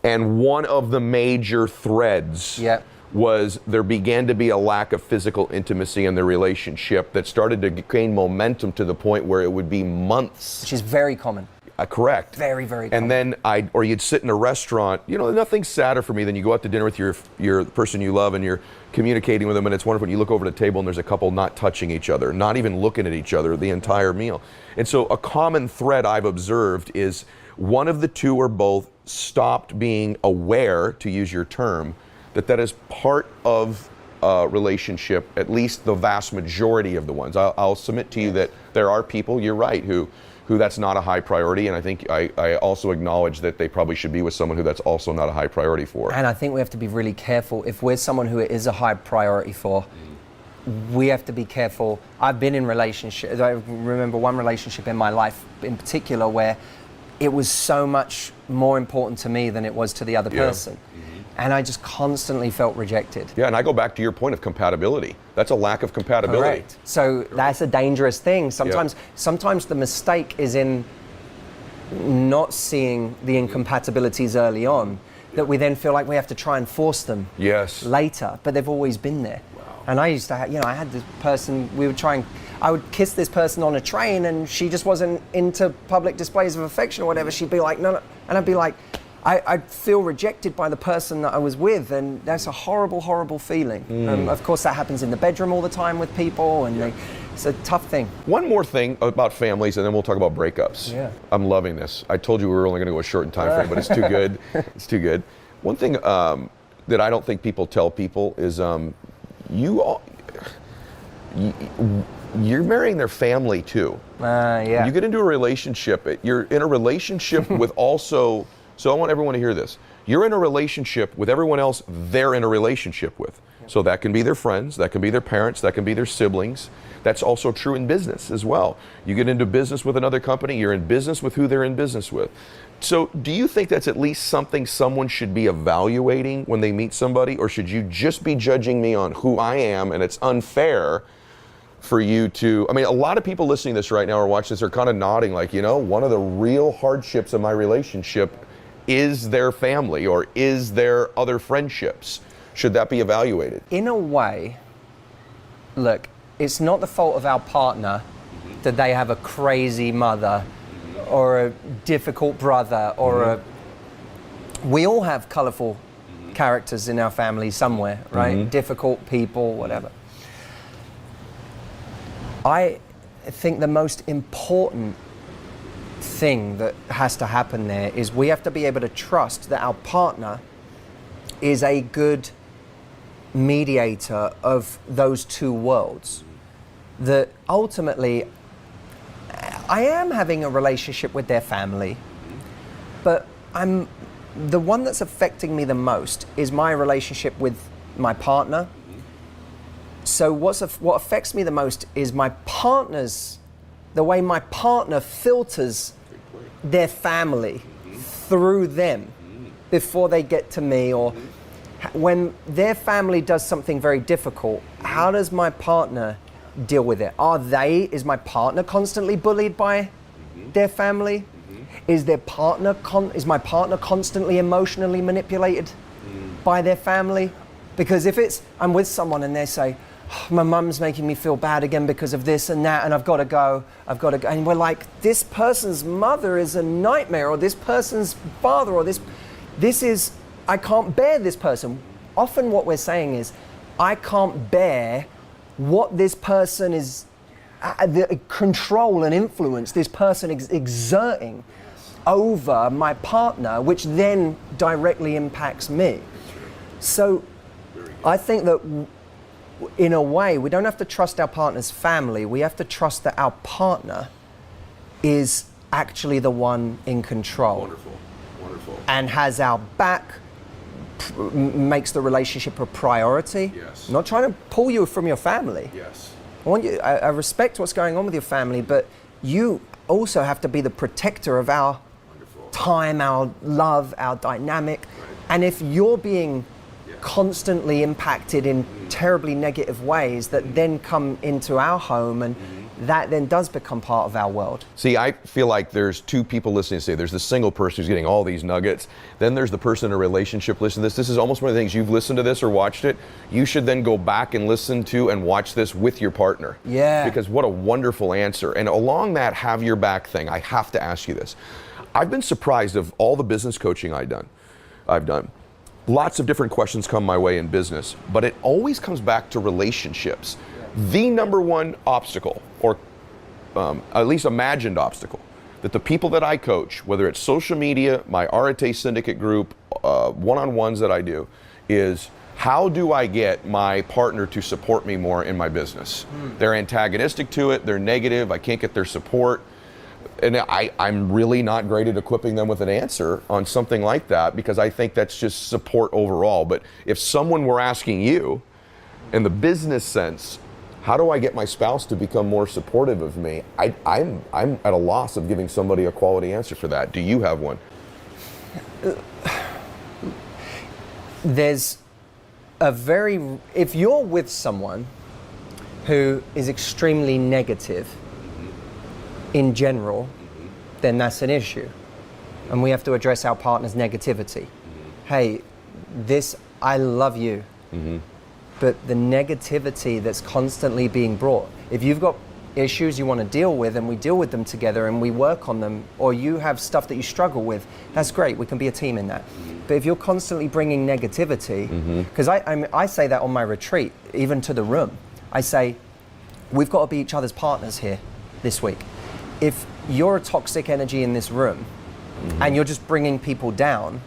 And one of the major threads was there began to be a lack of physical intimacy in the relationship that started to gain momentum to the point where it would be months. Which is very common. Correct. Very, very common. And then or you'd sit in a restaurant, nothing's sadder for me than you go out to dinner with your person you love and you're communicating with them, and it's wonderful. And you look over the table and there's a couple not touching each other, not even looking at each other the entire meal. And so a common thread I've observed is one of the two or both stopped being aware, to use your term, that is part of a relationship, at least the vast majority of the ones. I'll submit to you that there are people, you're right, who that's not a high priority, and I think I also acknowledge that they probably should be with someone who that's also not a high priority for. And I think we have to be really careful. If we're someone who it is a high priority for, we have to be careful. I've been in relationships, I remember one relationship in my life in particular where it was so much more important to me than it was to the other person. And I just constantly felt rejected. Yeah, and I go back to your point of compatibility. That's a lack of compatibility. Correct. So that's a dangerous thing. Sometimes the mistake is in not seeing the incompatibilities early on, that we then feel like we have to try and force them later, but they've always been there. And I used to have, I had this person, I would kiss this person on a train and she just wasn't into public displays of affection or whatever. She'd be like, no. And I'd be like, I'd feel rejected by the person that I was with, and that's a horrible, horrible feeling. Of course, that happens in the bedroom all the time with people, and it's a tough thing. One more thing about families, and then we'll talk about breakups. I'm loving this. I told you we were only going to go a short in time frame, but it's too good. It's too good. One thing that I don't think people tell people is you're marrying their family too. You get into a relationship, you're in a relationship with also. So I want everyone to hear this. You're in a relationship with everyone else they're in a relationship with. So that can be their friends, that can be their parents, that can be their siblings. That's also true in business as well. You get into business with another company, you're in business with who they're in business with. So do you think that's at least something someone should be evaluating when they meet somebody, or should you just be judging me on who I am, and it's unfair for you to, a lot of people listening to this right now or watching this are kind of nodding like, one of the real hardships of my relationship is their family or is their other friendships. Should that be evaluated? In a way, look, it's not the fault of our partner that they have a crazy mother or a difficult brother or we all have colorful characters in our family somewhere, right? Difficult people, whatever. I think the most important thing that has to happen there is we have to be able to trust that our partner is a good mediator of those two worlds. That ultimately, I am having a relationship with their family, but the one that's affecting me the most is my relationship with my partner. So what affects me the most is the way my partner filters their family through them before they get to me, or when their family does something very difficult, how does my partner deal with it? Is my partner constantly bullied by their family? Is my partner constantly emotionally manipulated by their family? Because if I'm with someone and they say, oh, my mum's making me feel bad again because of this and that, and I've got to go, and we're like, this person's mother is a nightmare, or this person's father, or I can't bear this person. Often what we're saying is, I can't bear what this person is, the control and influence this person exerting over my partner, which then directly impacts me. So I think that in a way, we don't have to trust our partner's family. We have to trust that our partner is actually the one in control. Wonderful, wonderful. And has our back, makes the relationship a priority. Yes. I'm not trying to pull you from your family. Yes. I respect what's going on with your family, but you also have to be the protector of our time, our love, our dynamic. Right. And if you're being constantly impacted in terribly negative ways that then come into our home, and that then does become part of our world. See, I feel like there's two people listening to say, there's the single person who's getting all these nuggets, then there's the person in a relationship listening to this. This is almost one of the things, you've listened to this or watched it, you should then go back and listen to and watch this with your partner. Yeah. Because what a wonderful answer. And along that have your back thing, I have to ask you this. I've been surprised of all the business coaching I've done. Lots of different questions come my way in business, but it always comes back to relationships. The number one obstacle, or at least imagined obstacle, that the people that I coach, whether it's social media, my Arete syndicate group, one-on-ones that I do, is how do I get my partner to support me more in my business? They're antagonistic to it, they're negative, I can't get their support. And I'm really not great at equipping them with an answer on something like that, because I think that's just support overall. But if someone were asking you, in the business sense, how do I get my spouse to become more supportive of me? I'm at a loss of giving somebody a quality answer for that. Do you have one? If you're with someone who is extremely negative in general, then that's an issue. And we have to address our partner's negativity. Hey, I love you. But the negativity that's constantly being brought, if you've got issues you want to deal with and we deal with them together and we work on them, or you have stuff that you struggle with, that's great, we can be a team in that. But if you're constantly bringing negativity, because I say that on my retreat, even to the room, I say, we've got to be each other's partners here this week. If you're a toxic energy in this room and you're just bringing people down,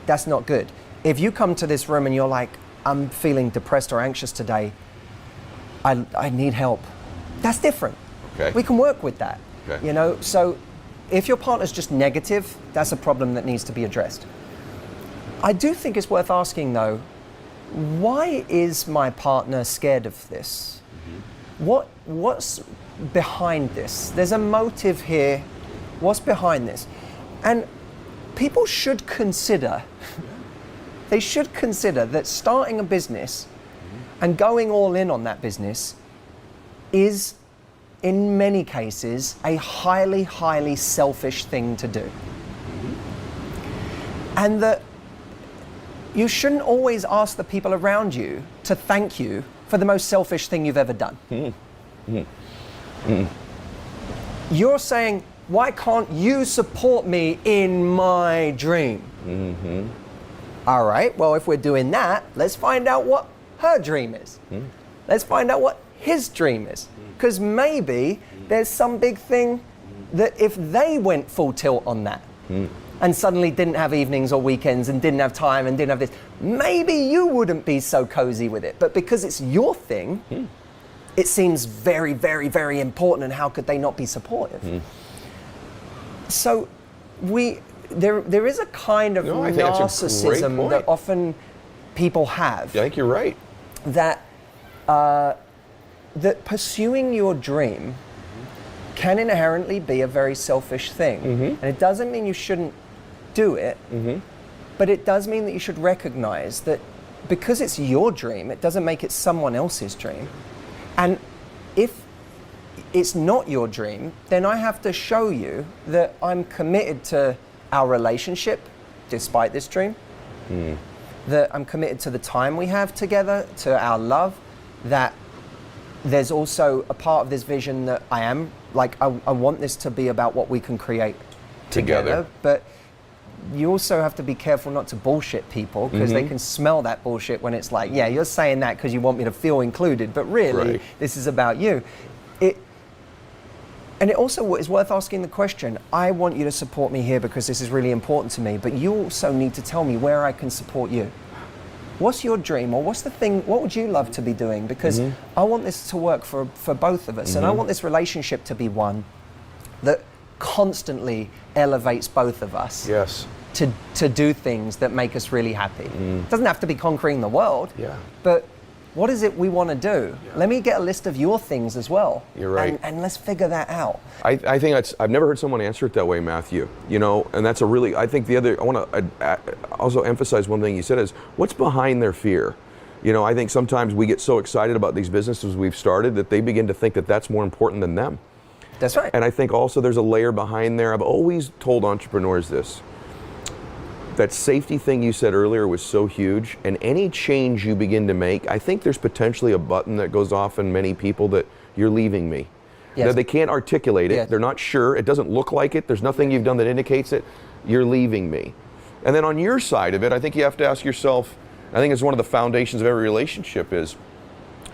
that's not good. If you come to this room and you're like, I'm feeling depressed or anxious today, I need help, that's different. Okay. We can work with that. Okay. You know, so if your partner's just negative, that's a problem that needs to be addressed. I do think it's worth asking though, why is my partner scared of this? What's behind this? There's a motive here. What's behind this? And people should consider, they should consider that starting a business and going all in on that business is, in many cases, a highly, highly selfish thing to do. And that you shouldn't always ask the people around you to thank you for the most selfish thing you've ever done. You're saying, why can't you support me in my dream? All right, well, if we're doing that, let's find out what her dream is. Let's find out what his dream is. Because maybe there's some big thing that if they went full tilt on that and suddenly didn't have evenings or weekends and didn't have time and didn't have this, maybe you wouldn't be so cozy with it. But because it's your thing, it seems very, very, very important, and how could they not be supportive? So there is a kind of I think that's a great narcissism point. that often people have. I think you're right. That that pursuing your dream can inherently be a very selfish thing. And it doesn't mean you shouldn't do it, but it does mean that you should recognize that because it's your dream, it doesn't make it someone else's dream. And if it's not your dream, then I have to show you that I'm committed to our relationship despite this dream, that I'm committed to the time we have together, to our love, that there's also a part of this vision that I am, like, I want this to be about what we can create together. But you also have to be careful not to bullshit people, because they can smell that bullshit when it's like, yeah, you're saying that because you want me to feel included, but really, this is about you. And it also is worth asking the question, I want you to support me here because this is really important to me, but you also need to tell me where I can support you. What's your dream, or what's the thing, what would you love to be doing? Because I want this to work for both of us, and I want this relationship to be one that constantly elevates both of us to do things that make us really happy. It doesn't have to be conquering the world, but what is it we want to do? Let me get a list of your things as well. You're right. And let's figure that out. I think I've never heard someone answer it that way, Matthew. You know, and that's a really, I think I want to also emphasize one thing you said is, what's behind their fear? You know, I think sometimes we get so excited about these businesses we've started that they begin to think that that's more important than them. That's right. And I think also there's a layer behind there. I've always told entrepreneurs this. That safety thing you said earlier was so huge, and any change you begin to make, I think there's potentially a button that goes off in many people that you're leaving me. That they can't articulate it, they're not sure, it doesn't look like it, there's nothing you've done that indicates it, you're leaving me. And then on your side of it, I think you have to ask yourself, I think it's one of the foundations of every relationship is,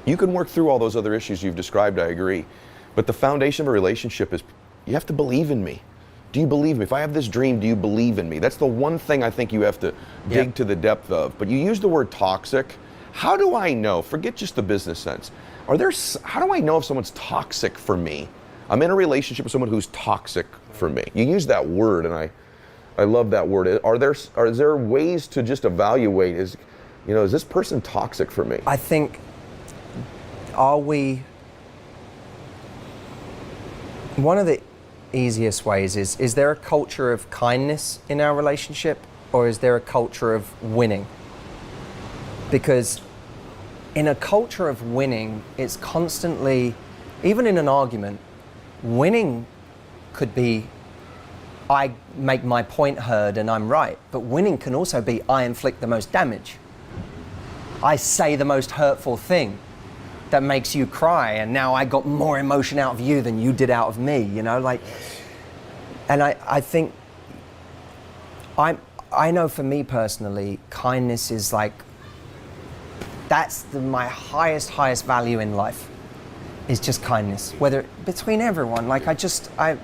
you can work through all those other issues you've described, I agree, but the foundation of a relationship is, you have to believe in me. Do you believe me? If I have this dream, do you believe in me? That's the one thing I think you have to dig to the depth of. But you use the word toxic. How do I know? Forget just the business sense. How do I know if someone's toxic for me? I'm in a relationship with someone who's toxic for me. You use that word, and I love that word. Is there ways to just evaluate? Is this person toxic for me? I think, one of the easiest ways is there a culture of kindness in our relationship, or is there a culture of winning? Because in a culture of winning, it's constantly, even in an argument, winning could be I make my point heard and I'm right, but winning can also be I inflict the most damage. I say the most hurtful thing that makes you cry, and now I got more emotion out of you than you did out of me, and I think I know for me personally, kindness is like, that's my highest value in life, is just kindness, whether between everyone. Like, it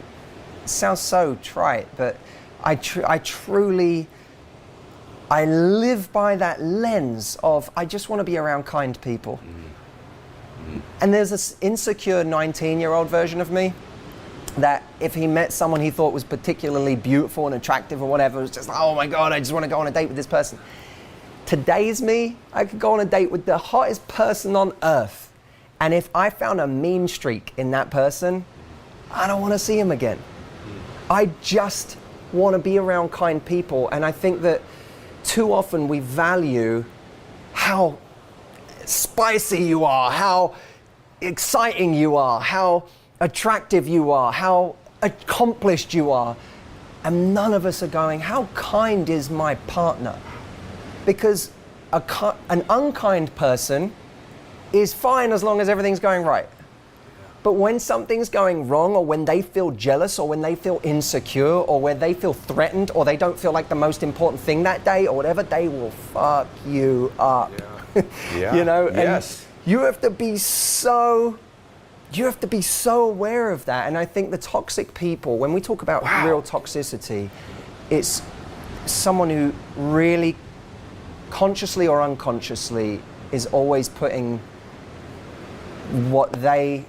sounds so trite, but I truly live by that lens of, I just want to be around kind people. And there's this insecure 19-year-old version of me that if he met someone he thought was particularly beautiful and attractive or whatever, it was just like, oh my God, I just want to go on a date with this person. Today's me, I could go on a date with the hottest person on earth, and if I found a mean streak in that person, I don't want to see him again. I just want to be around kind people, and I think that too often we value how spicy you are, how exciting you are, how attractive you are, how accomplished you are, and none of us are going, how kind is my partner? Because an unkind person is fine as long as everything's going right. But when something's going wrong, or when they feel jealous, or when they feel insecure, or when they feel threatened, or they don't feel like the most important thing that day, or whatever, they will fuck you up. Yeah. Yeah. You know? Yes. And you have to be so aware of that. And I think the toxic people, when we talk about real toxicity, it's someone who really consciously or unconsciously is always putting what their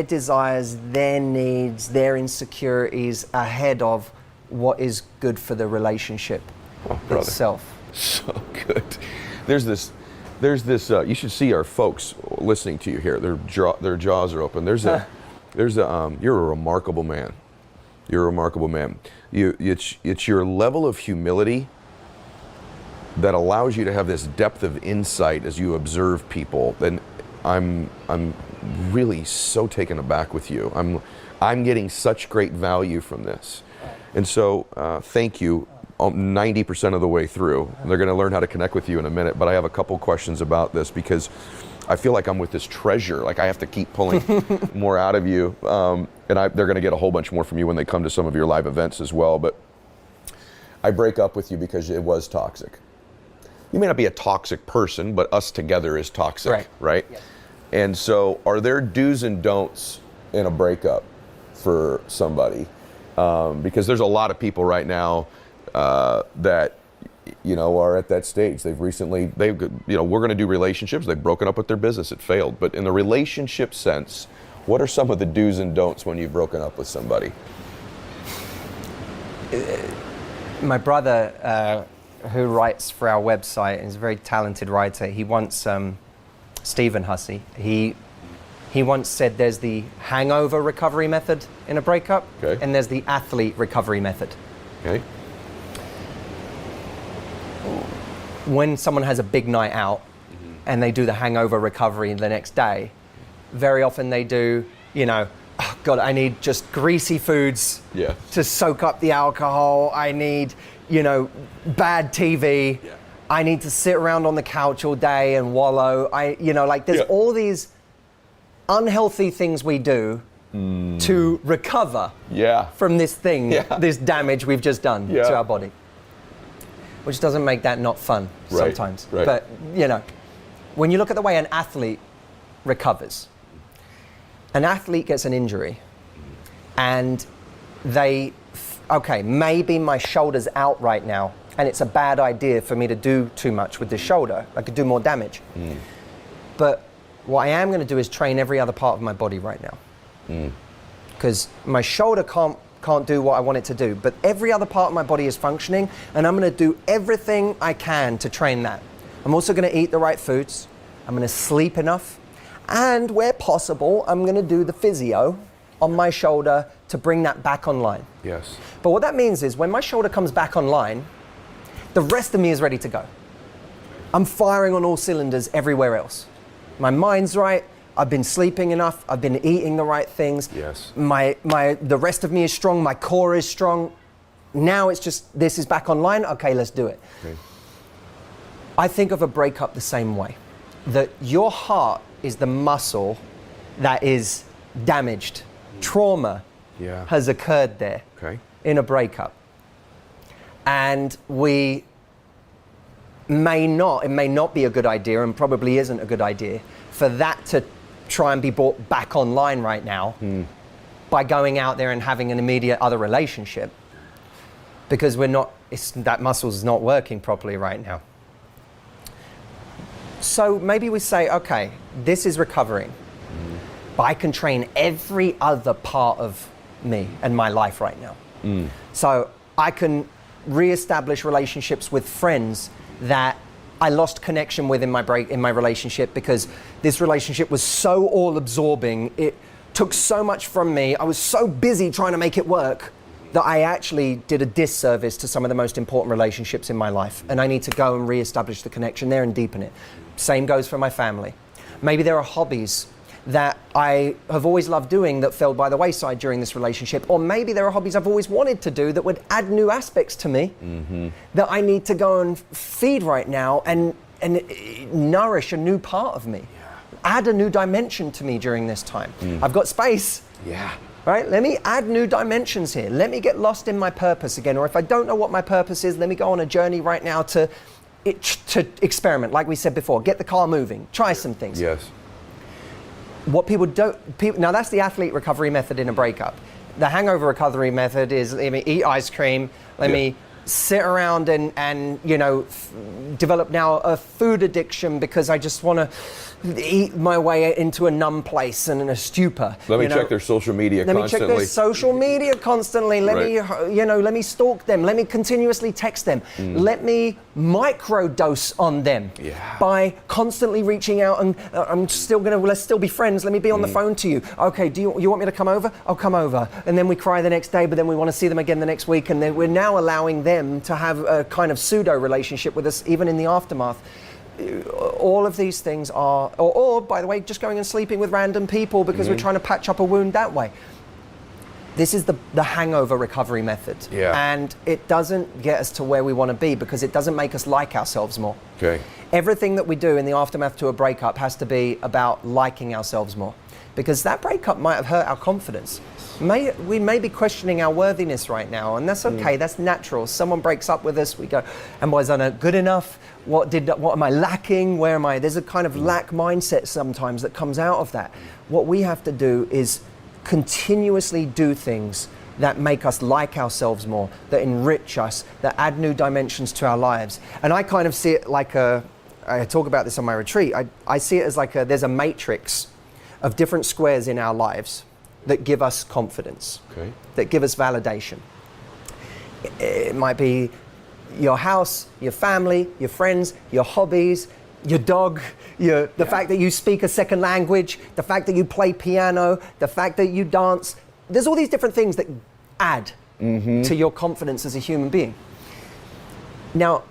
desires, their needs, their insecurities ahead of what is good for the relationship itself. So good. There's this. You should see our folks listening to you here. Their jaws are open. You're a remarkable man. You're a remarkable man. It's your level of humility that allows you to have this depth of insight as you observe people. And I'm really so taken aback with you. I'm getting such great value from this. And so thank you 90% of the way through. They're going to learn how to connect with you in a minute, but I have a couple questions about this because I feel like I'm with this treasure. Like I have to keep pulling more out of you. And they're going to get a whole bunch more from you when they come to some of your live events as well. But I break up with you because it was toxic. You may not be a toxic person, but us together is toxic, right? Yeah. And so are there do's and don'ts in a breakup for somebody? Because there's a lot of people right now that, are at that stage. We're going to do relationships. They've broken up with their business. It failed. But in the relationship sense, what are some of the do's and don'ts when you've broken up with somebody? My brother, who writes for our website, is a very talented writer. He once, Stephen Hussey, he once said there's the hangover recovery method in a breakup, and there's the athlete recovery method. Okay. When someone has a big night out and they do the hangover recovery the next day, very often they do, oh God, I need just greasy foods to soak up the alcohol. I need, bad TV. Yeah. I need to sit around on the couch all day and wallow. There's all these unhealthy things we do to recover from this thing, this damage we've just done to our body. Which doesn't make that not fun sometimes. Right. But, when you look at the way an athlete recovers, an athlete gets an injury and maybe my shoulder's out right now and it's a bad idea for me to do too much with this shoulder. I could do more damage. But what I am going to do is train every other part of my body right now. Because my shoulder can't do what I want it to do, but every other part of my body is functioning, and I'm going to do everything I can to train that. I'm also going to eat the right foods. I'm going to sleep enough, and where possible, I'm going to do the physio on my shoulder to bring that back online. Yes. But what that means is when my shoulder comes back online, the rest of me is ready to go. I'm firing on all cylinders everywhere else. My mind's right. I've been sleeping enough. I've been eating the right things. Yes. The rest of me is strong. My core is strong. Now it's just, this is back online. Okay, let's do it. Okay. I think of a breakup the same way. That your heart is the muscle that is damaged. Trauma has occurred there in a breakup. And it may not be a good idea, and probably isn't a good idea, for that to try and be brought back online right now by going out there and having an immediate other relationship, because that muscle's not working properly right now. So maybe we say, okay, this is recovering, but I can train every other part of me and my life right now. So I can reestablish relationships with friends that I lost connection with in my relationship, because this relationship was so all-absorbing. It took so much from me. I was so busy trying to make it work that I actually did a disservice to some of the most important relationships in my life. And I need to go and reestablish the connection there and deepen it. Same goes for my family. Maybe there are hobbies that I have always loved doing that fell by the wayside during this relationship. Or maybe there are hobbies I've always wanted to do that would add new aspects to me that I need to go and feed right now and nourish a new part of me. add a new dimension to me during this time. I've got space. Yeah. Right? Let me add new dimensions here. Let me get lost in my purpose again. Or if I don't know what my purpose is, let me go on a journey right now to experiment. Like we said before, get the car moving, try some things. Yes. What people don't, now that's the athlete recovery method in a breakup. The hangover recovery method is, let me eat ice cream, let me sit around and develop now a food addiction because I just want to eat my way into a numb place and in a stupor. Let me check their social media constantly. Let me check their social media constantly. Let me stalk them. Let me continuously text them. Let me microdose on them by constantly reaching out and let's still be friends. Let me be on the phone to you. Okay, do you want me to come over? I'll come over. And then we cry the next day, but then we want to see them again the next week. And then we're now allowing them to have a kind of pseudo relationship with us, even in the aftermath. All of these things are, or by the way, just going and sleeping with random people because we're trying to patch up a wound that way. This is the hangover recovery method. Yeah. And it doesn't get us to where we want to be because it doesn't make us like ourselves more. Okay. Everything that we do in the aftermath to a breakup has to be about liking ourselves more because that breakup might have hurt our confidence. We may be questioning our worthiness right now, and that's okay. That's natural. Someone breaks up with us, we go, was I not good enough? What am I lacking? Where am I? There's a kind of lack mindset sometimes that comes out of that. What we have to do is continuously do things that make us like ourselves more, that enrich us, that add new dimensions to our lives. And I kind of see it like I talk about this on my retreat. I see it as like there's a matrix of different squares in our lives that give us confidence, that give us validation. It might be your house, your family, your friends, your hobbies, your dog, the fact that you speak a second language, the fact that you play piano, the fact that you dance. There's all these different things that add to your confidence as a human being. Now,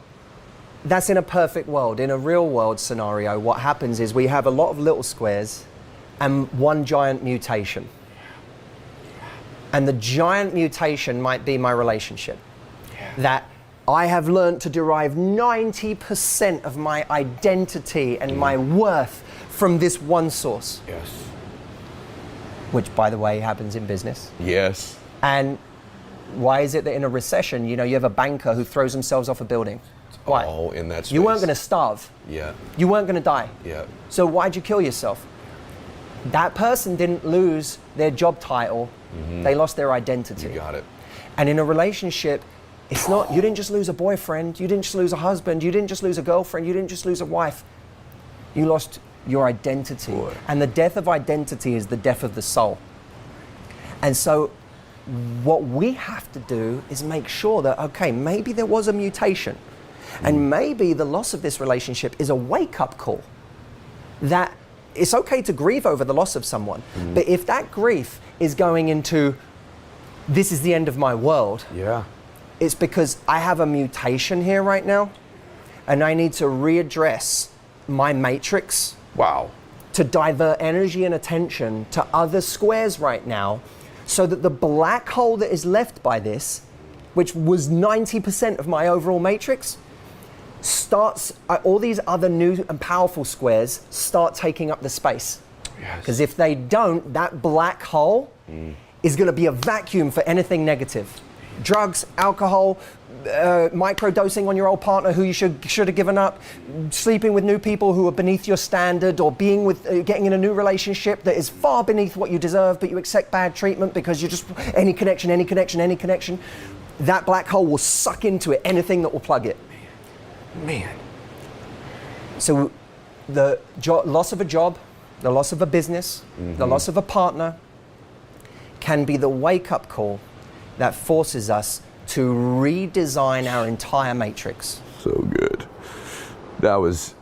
that's in a perfect world. In a real world scenario, what happens is we have a lot of little squares and one giant mutation. And the giant mutation might be my relationship. That I have learned to derive 90% of my identity and my worth from this one source. Yes. Which, by the way, happens in business. Yes. And why is it that in a recession, you have a banker who throws themselves off a building? Why? Oh, in that space. You weren't going to starve. Yeah. You weren't going to die. Yeah. So why'd you kill yourself? That person didn't lose their job title. They lost their identity. You got it. And in a relationship, it's not, you didn't just lose a boyfriend, you didn't just lose a husband, you didn't just lose a girlfriend, you didn't just lose a wife. You lost your identity. Boy. And the death of identity is the death of the soul. And so what we have to do is make sure that, okay, maybe there was a mutation. And maybe the loss of this relationship is a wake-up call. That it's okay to grieve over the loss of someone, but if that grief is going into, this is the end of my world, it's because I have a mutation here right now, and I need to readdress my matrix. Wow. To divert energy and attention to other squares right now, so that the black hole that is left by this, which was 90% of my overall matrix, starts, all these other new and powerful squares start taking up the space. Because if they don't, that black hole is going to be a vacuum for anything negative. Drugs, alcohol, microdosing on your old partner who you should have given up, sleeping with new people who are beneath your standard, or getting in a new relationship that is far beneath what you deserve, but you accept bad treatment because you just, any connection. That black hole will suck into it anything that will plug it. Man. So the loss of a job, the loss of a business, the loss of a partner can be the wake-up call that forces us to redesign our entire matrix. So good. That was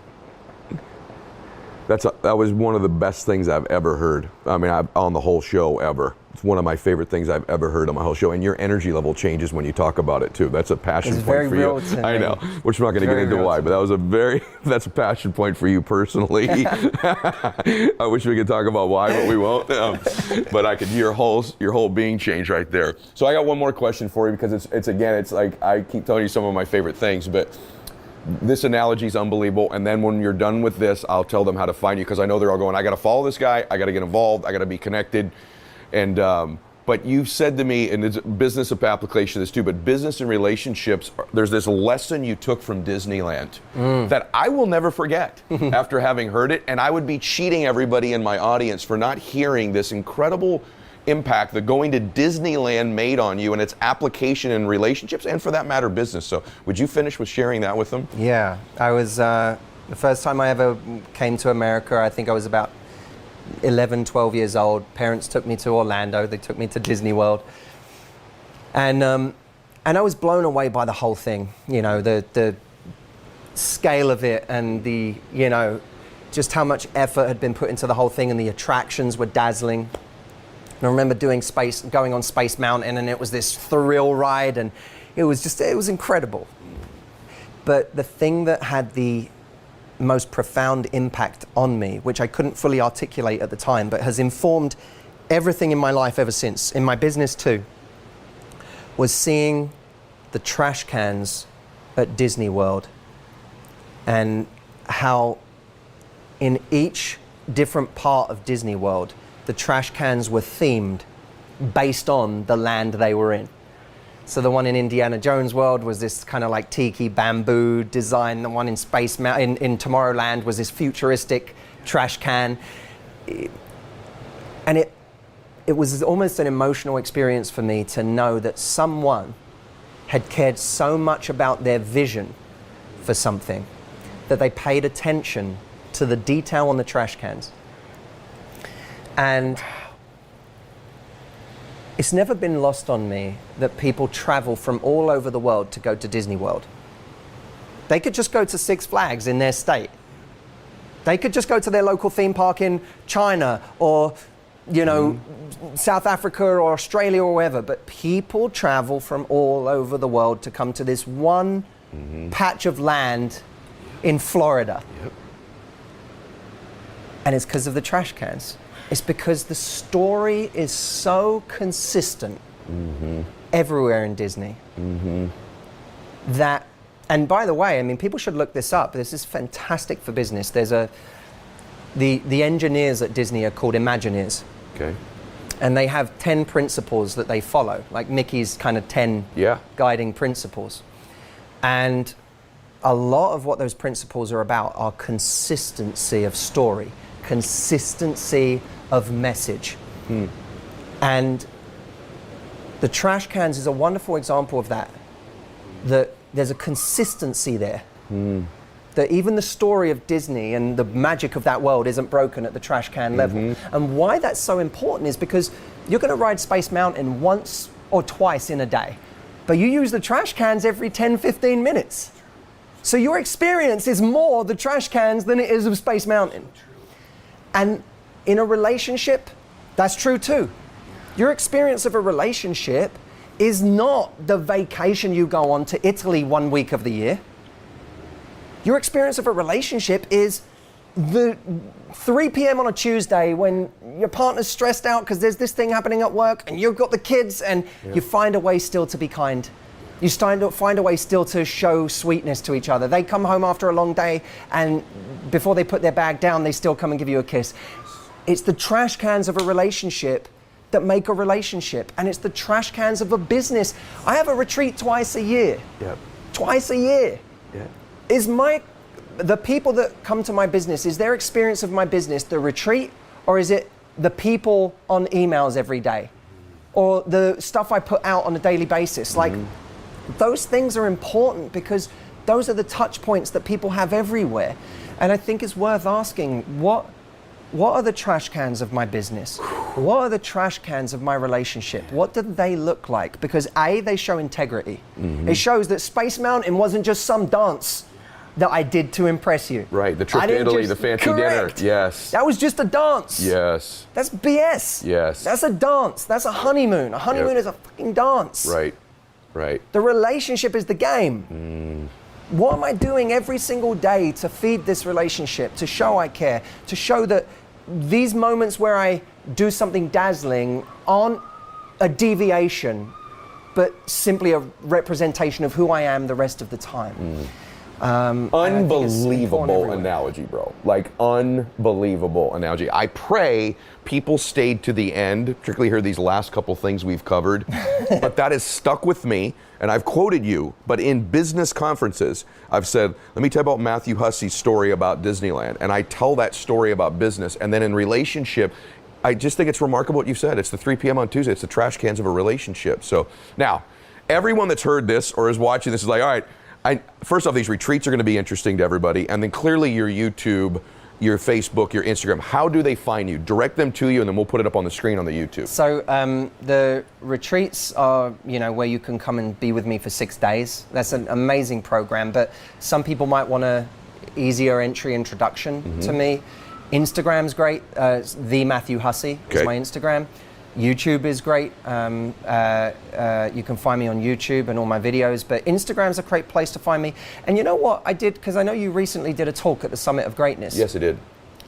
one of the best things I've ever heard. I mean, on the whole show ever. It's one of my favorite things I've ever heard on my whole show. And your energy level changes when you talk about it too. That's a passion point for you. I know, which I'm not going to get into why, but that's a passion point for you personally. I wish we could talk about why, but we won't. But I could hear your whole being change right there. So I got one more question for you, because it's like I keep telling you some of my favorite things, but this analogy is unbelievable. And then when you're done with this, I'll tell them how to find you, because I know they're all going, I got to follow this guy, I got to get involved, I got to be connected. And but you said to me, and it's business application of this too, but business and relationships, there's this lesson you took from Disneyland that I will never forget after having heard it. And I would be cheating everybody in my audience for not hearing this incredible impact that going to Disneyland made on you and its application in relationships, and for that matter, business. So would you finish with sharing that with them? Yeah, I was, the first time I ever came to America, I think I was about 11, 12 years old. Parents took me to Orlando. They took me to Disney World. And I was blown away by the whole thing. You know, the scale of it, and the, you know, just how much effort had been put into the whole thing, and the attractions were dazzling. And I remember going on Space Mountain, and it was this thrill ride, and it was incredible. But the thing that had the most profound impact on me, which I couldn't fully articulate at the time, but has informed everything in my life ever since, in my business too, was seeing the trash cans at Disney World, and how in each different part of Disney World, the trash cans were themed based on the land they were in. So the one in Indiana Jones World was this kind of like tiki bamboo design. The one in Space Mountain, in Tomorrowland, was this futuristic trash can. And it was almost an emotional experience for me to know that someone had cared so much about their vision for something that they paid attention to the detail on the trash cans. And it's never been lost on me that people travel from all over the world to go to Disney World. They could just go to Six Flags in their state. They could just go to their local theme park in China, or, you know, South Africa or Australia or wherever. But people travel from all over the world to come to this one patch of land in Florida. Yep. And it's because of the trash cans. It's because the story is so consistent everywhere in Disney that, and by the way, I mean, people should look this up. This is fantastic for business. There's the engineers at Disney are called Imagineers. Okay. And they have 10 principles that they follow, like Mickey's kind of 10 guiding principles. And a lot of what those principles are about are consistency of story, consistency of message. And the trash cans is a wonderful example of that. That there's a consistency there. That even the story of Disney and the magic of that world isn't broken at the trash can level. And why that's so important is because you're going to ride Space Mountain once or twice in a day, but you use the trash cans every 10, 15 minutes. So your experience is more the trash cans than it is of Space Mountain. And in a relationship, that's true too. Your experience of a relationship is not the vacation you go on to Italy 1 week of the year. Your experience of a relationship is the 3 p.m. on a Tuesday when your partner's stressed out because there's this thing happening at work and you've got the kids, and you find a way still to be kind. You find a way still to show sweetness to each other. They come home after a long day, and before they put their bag down, they still come and give you a kiss. It's the trash cans of a relationship that make a relationship, and it's the trash cans of a business. I have a retreat twice a year. Twice a year. Is the people that come to my business, is their experience of my business the retreat, or is it the people on emails every day, or the stuff I put out on a daily basis? Like, those things are important because those are the touch points that people have everywhere. And I think it's worth asking, what are the trash cans of my business? What are the trash cans of my relationship? What do they look like? Because A, they show integrity. It shows that Space Mountain wasn't just some dance that I did to impress you. Right, the trip to Italy, the fancy dinner. Yes. That was just a dance. Yes. That's BS. Yes. That's a dance. That's a honeymoon. A honeymoon is a fucking dance. Right. Right. The relationship is the game. What am I doing every single day to feed this relationship, to show I care, to show that these moments where I do something dazzling aren't a deviation, but simply a representation of who I am the rest of the time? Unbelievable analogy, bro. Like, unbelievable analogy. I pray people stayed to the end, particularly here these last couple things we've covered. But that has stuck with me, and I've quoted you, but in business conferences, I've said, let me tell you about Matthew Hussey's story about Disneyland. And I tell that story about business. And then in relationship, I just think it's remarkable what you said. It's the 3 p.m. on Tuesday. It's the trash cans of a relationship. So now, everyone that's heard this or is watching this is like, all right, first off, these retreats are going to be interesting to everybody. And then clearly your YouTube, your Facebook, your Instagram, how do they find you? Direct them to you, and then we'll put it up on the screen on the YouTube. So the retreats are, where you can come and be with me for 6 days. That's an amazing program, but some people might want a easier entry introduction to me. Instagram's great. The Matthew Hussey is my Instagram. YouTube is great. You can find me on YouTube and all my videos, but Instagram's a great place to find me. And you know what I did, because I know you recently did a talk at the Summit of Greatness. Yes, I did.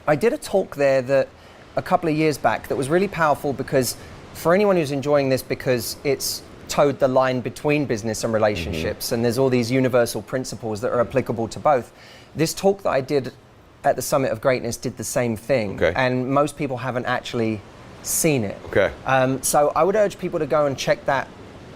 I did a talk there that a couple of years back that was really powerful, because for anyone who's enjoying this, because it's towed the line between business and relationships, and there's all these universal principles that are applicable to both. This talk that I did at the Summit of Greatness did the same thing, and most people haven't actually seen it. So I would urge people to go and check that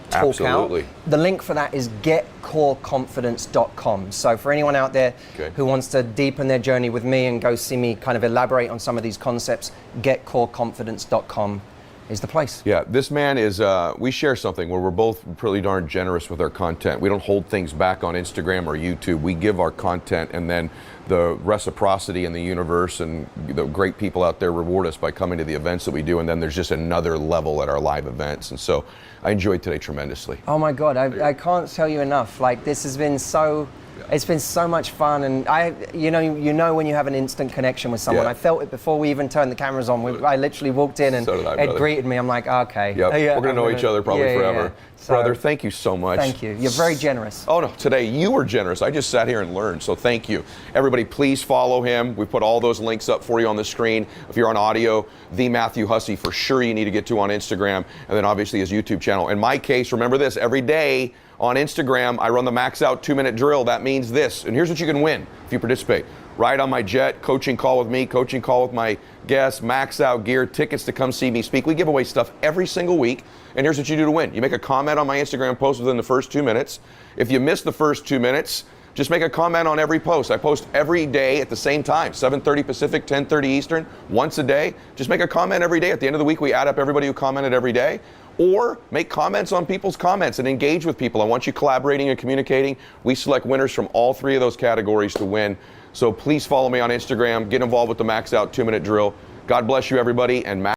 talk out. The link for that is getcoreconfidence.com. So for anyone out there who wants to deepen their journey with me and go see me kind of elaborate on some of these concepts, getcoreconfidence.com is the place. Yeah, this man is, we share something where we're both pretty darn generous with our content. We don't hold things back on Instagram or YouTube. We give our content, and then the reciprocity in the universe and the great people out there reward us by coming to the events that we do, and then there's just another level at our live events. And so I enjoyed today tremendously. Oh my God, I can't tell you enough. Like, this has been so... It's been so much fun, and you know when you have an instant connection with someone. I felt it before we even turned the cameras on. I literally walked in and Ed greeted me. I'm like, okay. We're gonna know each other probably forever. So, brother, thank you so much. Thank you. You're very generous. Oh no, today you were generous. I just sat here and learned, so thank you. Everybody, please follow him. We put all those links up for you on the screen. If you're on audio, the Matthew Hussey, for sure you need to get to on Instagram, and then obviously his YouTube channel. In my case, remember this, every day on Instagram, I run the max out 2-minute drill. That means this, and here's what you can win if you participate. Ride on my jet, coaching call with me, coaching call with my guests, max out gear, tickets to come see me speak. We give away stuff every single week, and here's what you do to win. You make a comment on my Instagram post within the first 2 minutes. If you miss the first 2 minutes, just make a comment on every post. I post every day at the same time, 7:30 Pacific, 10:30 Eastern, once a day. Just make a comment every day. At the end of the week, we add up everybody who commented every day. Or make comments on people's comments and engage with people. I want you collaborating and communicating. We select winners from all 3 of those categories to win. So please follow me on Instagram. Get involved with the Max Out 2-minute drill. God bless you, everybody. And